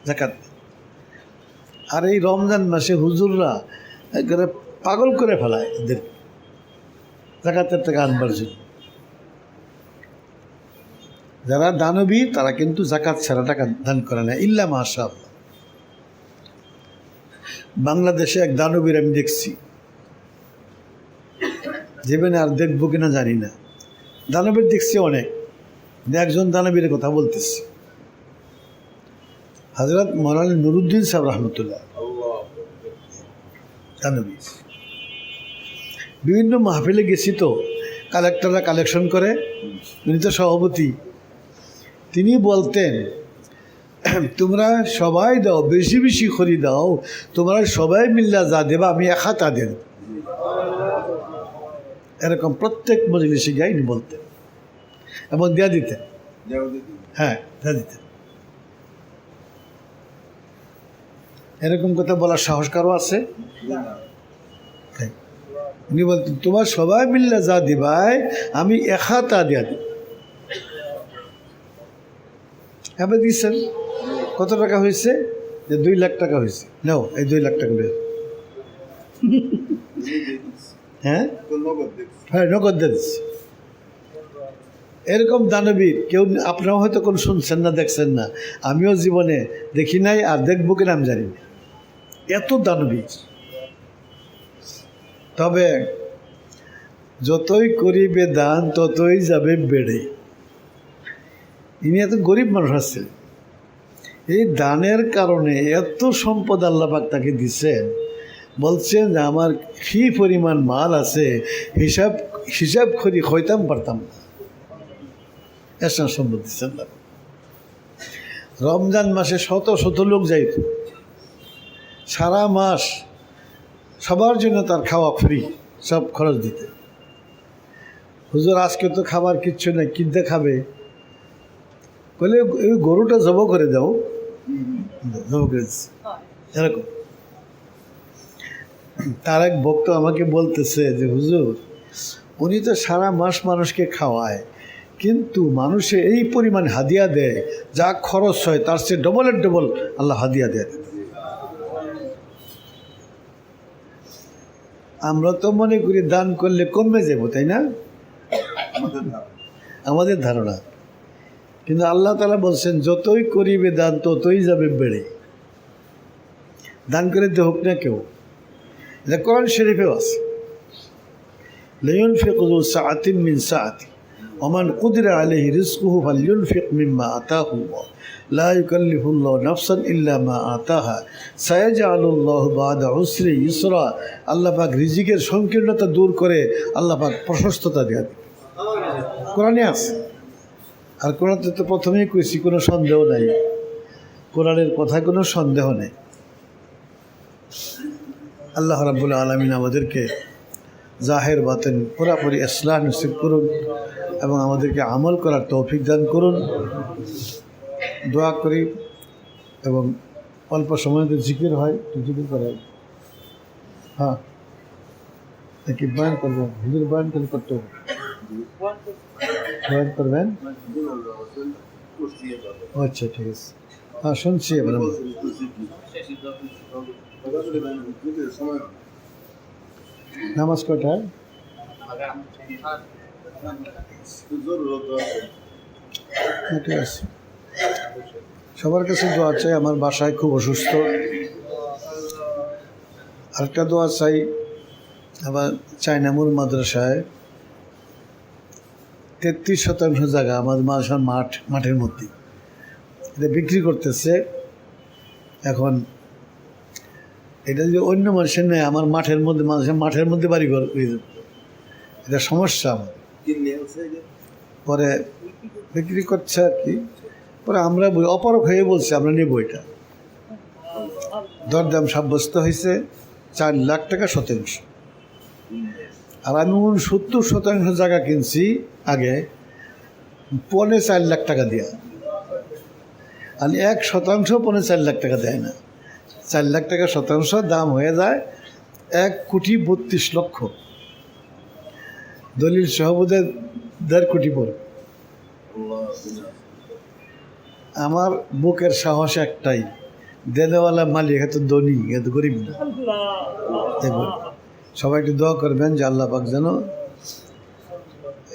জাকাত। আর এই রমজান মাসে হুজুররা একবারে পাগল করে ফেলায় এদের জাকাতের টাকা আনবার জন্য। যারা দানবী তারা কিন্তু জাকাত ছাড়া টাকা দান করে না, ইল্লা মাশাআল্লাহ। বাংলাদেশে এক দানবীর আমি দেখছি, জীবনে আর দেখবো কিনা জানি না। দানবীর দেখছি অনেক, একজন দানবীর কথা বলতেছি। হজরত মৌলানা নুরুদ্দিন সাহেব রহমতুল্লাহ দানবী। বিভিন্ন মাহফিলে গেছি তো, কালেক্টররা কালেকশন করে, উনি তো সভাপতি। তিনি বলতেন, তোমরা সবাই দাও, বেশি বেশি করে দাও, তোমরা সবাই মিল্লা যা দেবা আমি এক হাতা দেব। এরকম প্রত্যেক মজলিসে গাইনি বলতেন এবং দেয়া দিতেন। হ্যাঁ, দেয়া দিতেন। এরকম কথা বলার সাহস কারো আছে? উনি বলতেন, তোমার সবাই মিল্লা যা দিবাই আমি এক হাতা দেয়া দিব। এবার দিচ্ছেন। কত টাকা হয়েছে? যে 2 লাখ টাকা হয়েছে। নাও এই 2 লাখ টাকা বের। হ্যাঁ হ্যাঁ, নগদ দিয়ে দিচ্ছি। এরকম দানবীর কেউ আপনারাও হয়তো কোন শুনছেন না, দেখছেন না, আমিও জীবনে দেখি নাই, আর দেখবো কিনা আমি জানি না। এত দানবীর। তবে যতই করিবে দান ততই যাবে বেড়ে। ইনি এত গরিব মানুষ আছে, এই দানের কারণে এত সম্পদ আল্লাহ পাক তাকে দিচ্ছেন। বলছেন যে আমার কি পরিমাণ মাল আছে হিসাব করি হইতাম পারতাম না, এত সম্পদ দিচ্ছেন। রমজান মাসে শত শত লোক যাইত, সারা মাস সবার জন্য তার খাওয়া ফ্রি, সব খরচ দিতে। হুজুর আজকে তো খাবার কিচ্ছু নেই, কিদ্দা খাবে? বলে ওই গরুটা জব করে দাও, জব করে দিচ্ছে। এরকম। তার এক ভক্ত আমাকে বলতেছে যে হুজুর, উনি তো সারা মাস মানুষকে খাওয়ায়, কিন্তু মানুষে এই পরিমাণ হাদিয়া দেয়, যা খরচ হয় তার চেয়ে ডবলের ডবল আল্লাহ হাদিয়া দেয়। আমরা তো মনে করি দান করলে কমে যাব, তাই না? আমাদের ধারণা। কিন্তু আল্লাহ তাআলা বলছেন, যতই করিবে দান ততই যাবে বেড়ে। দান করে দে হোক না কেউ, এটা কোরআন শরীফেও আছে। লিয়ুনফিকু যু সাআতিন মিন সাআতি ওয়া মান কুদিরা আলাইহি রিজকুহু ফালইউনফিক মিম্মা আতাহু আল্লাহ লা ইউকাল্লিফুল্লাহু নাফসান ইল্লা মা আতাহা সায়াজআলুল্লাহু বা'দা উসরি ইসরা। আল্লাহ পাক রিজিকের সংকীর্ণতা দূর করে আল্লাহ পাক প্রশস্ততা দেন। কোরআনে আছে। আর কোরআনতে তো প্রথমেই কইছি, কোনো সন্দেহ নাই, কোরআনের কথায় কোনো সন্দেহ নেই। আল্লাহ রাব্বুল আলামিন আমাদেরকে জাহের বাতেন পুরাপুরি ইসলাহ নসিব করুন এবং আমাদেরকে আমল করার তৌফিক দান করুন। দোয়া করি এবং অল্প সময় জিকির হয়, জিকির করাই। হ্যাঁ, কি বয়ান করবেন? হুজুর বয়ান করতে হবে, বয়ান করবেন? আচ্ছা, ঠিক আছে। হ্যাঁ, শুনছি। এবার নামাজ কটায়? ঠিক আছে। সবার কাছে দোয়া চাই। আমার বাসায় খুব অসুস্থ। আরেকটা দোয়া চাই, আবার চায়নামুর মাদ্রাসায় 33% জায়গা আমাদের মাদ্রাসার মাঠের মধ্যে এটা বিক্রি করতেছে। এখন এটা যদি অন্য মানুষের নেয়, আমার মাঠের মধ্যে, মানুষের মাঠের মধ্যে বাড়িঘর, এটা সমস্যা আমার। পরে বিক্রি করছে আর কি। পরে আমরা অপারক হয়ে বলছি আমরা নেব। এটা দরদাম সাব্যস্ত হয়েছে 4 লাখ টাকা শতাংশ। আর আমি 70% জায়গা কিনছি আগে 4.25 লাখ টাকা দিয়া। আর 1% 4.25 লাখ টাকা দেয় না। 4 লাখ টাকা শতাংশ দাম হয়ে যায় 1,32,00,000। দলিল সহবোধের 1.5 কোটি পড়ে। আমার বুকের সাহস একটাই, দেনেওয়ালা মালিক এত ধনী, এত গরিব না। দেখুন, সবাই একটু দোয়া করবেন যে আল্লাহ পাক যেন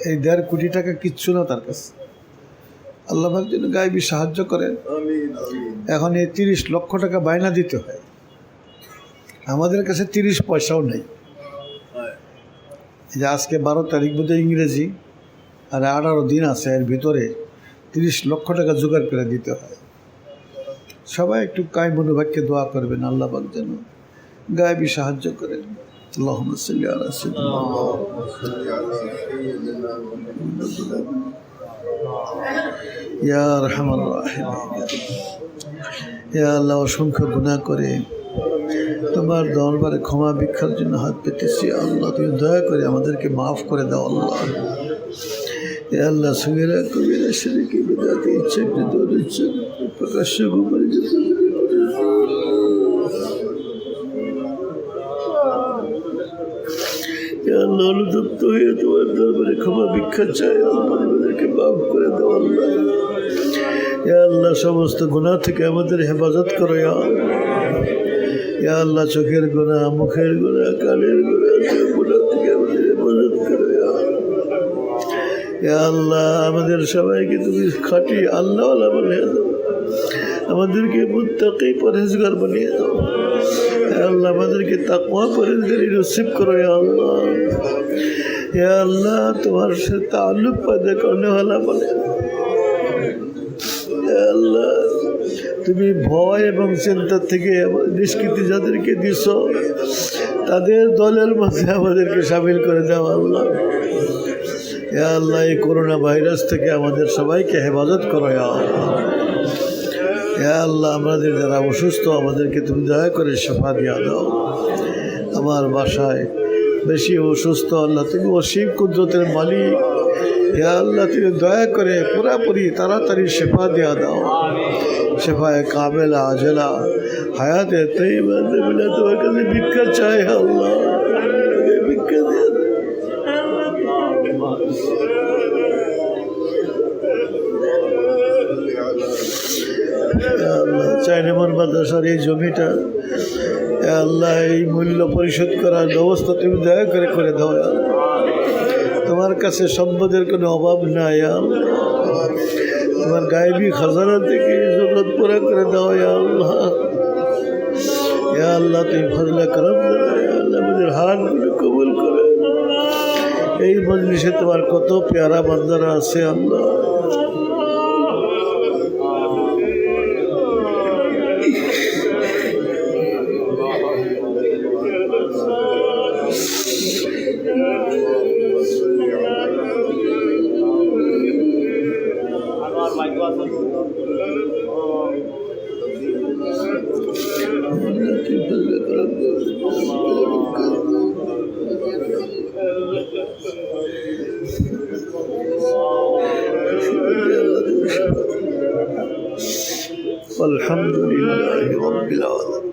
এই 1.5 কোটি টাকা কিচ্ছু না তার কাছে, আল্লাহ পাক যেন গায়েবী সাহায্য করেন। এখন এই 30 লক্ষ টাকা বায়না দিতে হয়, আমাদের কাছে 30 পয়সাও নেই। যে আজকে 12 তারিখ বোধহয় ইংরেজি, আর 18 দিন আছে, এর ভিতরে 30 লক্ষ টাকা জোগাড় করে দিতে হয়। সবাই একটু কায় মনোভাবকে দোয়া করবেন, আল্লাহ পাক যেন গায়েবী সাহায্য করেন। আল্লাহুম্মা সাল্লি আলা সাইয়্যিদিনা ইয়া আরহামার রাহিমিন। ইয়া আল্লাহ, অসংখ্য গুনাহ করে তোমার দরবারে ক্ষমা ভিক্ষার জন্য হাত পেতেছি। আল্লাহ তুমি দয়া করে আমাদেরকে মাফ করে দাও। আল্লাহ এ আল্লাহ, সগীরা কবিরা শিরকি বিদআতি ইচ্ছাকৃত ইচ্ছা প্রকাশ্য গোপনে আল্লাহ অনুতপ্ত হয়ে তোমার দরবারে ক্ষমা ভিক্ষা চাই। আমাদেরকে মাফ করে দাও আল্লাহ। ইয়া আল্লাহ, সমস্ত গুনাহ থেকে আমাদের হেফাজত করো। ইয়া আল্লাহ, চোখের গুনাহ, মুখের গুনাহ, কানের গুনাহ, সব গুনাহ থেকে আমাদের হেফাজত করো। ইয়া আল্লাহ, আমাদের সবাইকে তুমি খাঁটি আল্লাহওয়ালা বানিয়ে দাও, আমাদেরকে মুত্তাকি পরহেজগার বানিয়ে দাও। ইয়া আল্লাহ, আমাদেরকে তাকওয়া পরহেজগারি নসিব করো। ইয়া আল্লাহ, ইয়া আল্লাহ, তোমার সাথে তাল্লুক পয়দা করনে वाला বানিয়ে দাও। ইয়া আল্লাহ, তুমি ভয় এবং চিন্তা থেকে নিষ্কৃতি যাদেরকে দিছ তাদের দলের মাঝে আমাদেরকে সামিল করে দাও। আল্লাহ, ইয়া আল্লাহ, এই করোনা ভাইরাস থেকে আমাদের সবাইকে হেফাজত করো। ইয়া আল্লাহ, আমাদের যারা অসুস্থ আমাদেরকে তুমি দয়া করে শিফা দিয়া দাও। আমার বাসায় বেশি অসুস্থ, আল্লাহ তুমি অসীম কুদরতের মালিক। ইয়া আল্লাহ, তুমি দয়া করে পুরাপুরি তাড়াতাড়ি শিফা দিয়া দাও। শিফায়ে কামেলা আজলা হায়াতে তৈয়বা মিলে তোমার কাছে ভিক্ষা চাই। আল্লাহ, ভিক্ষা দিয়ে আল্লাহ, 4 নম্বর মাদ্রাসার এই জমিটা আল্লাহ, এই মূল্য পরিশোধ করার ব্যবস্থা তুমি দয়া করে করে দাও। তোমার কাছে সম্পদের কোনো অভাব নাই। তোমার গায়েবী খাজানা থেকে জরুরত পুরা করে দাও। আল্লাহ, ইয়া আল্লাহ, তুমি ফজলে করম আল্লাহ আমাদের হাতগুলো কবুল করে। এই মজলিসে তোমার কত পেয়ারা বান্দারা আছে। আল্লাহ, আলহামদুলিল্লাহি রাব্বিল আলামিন।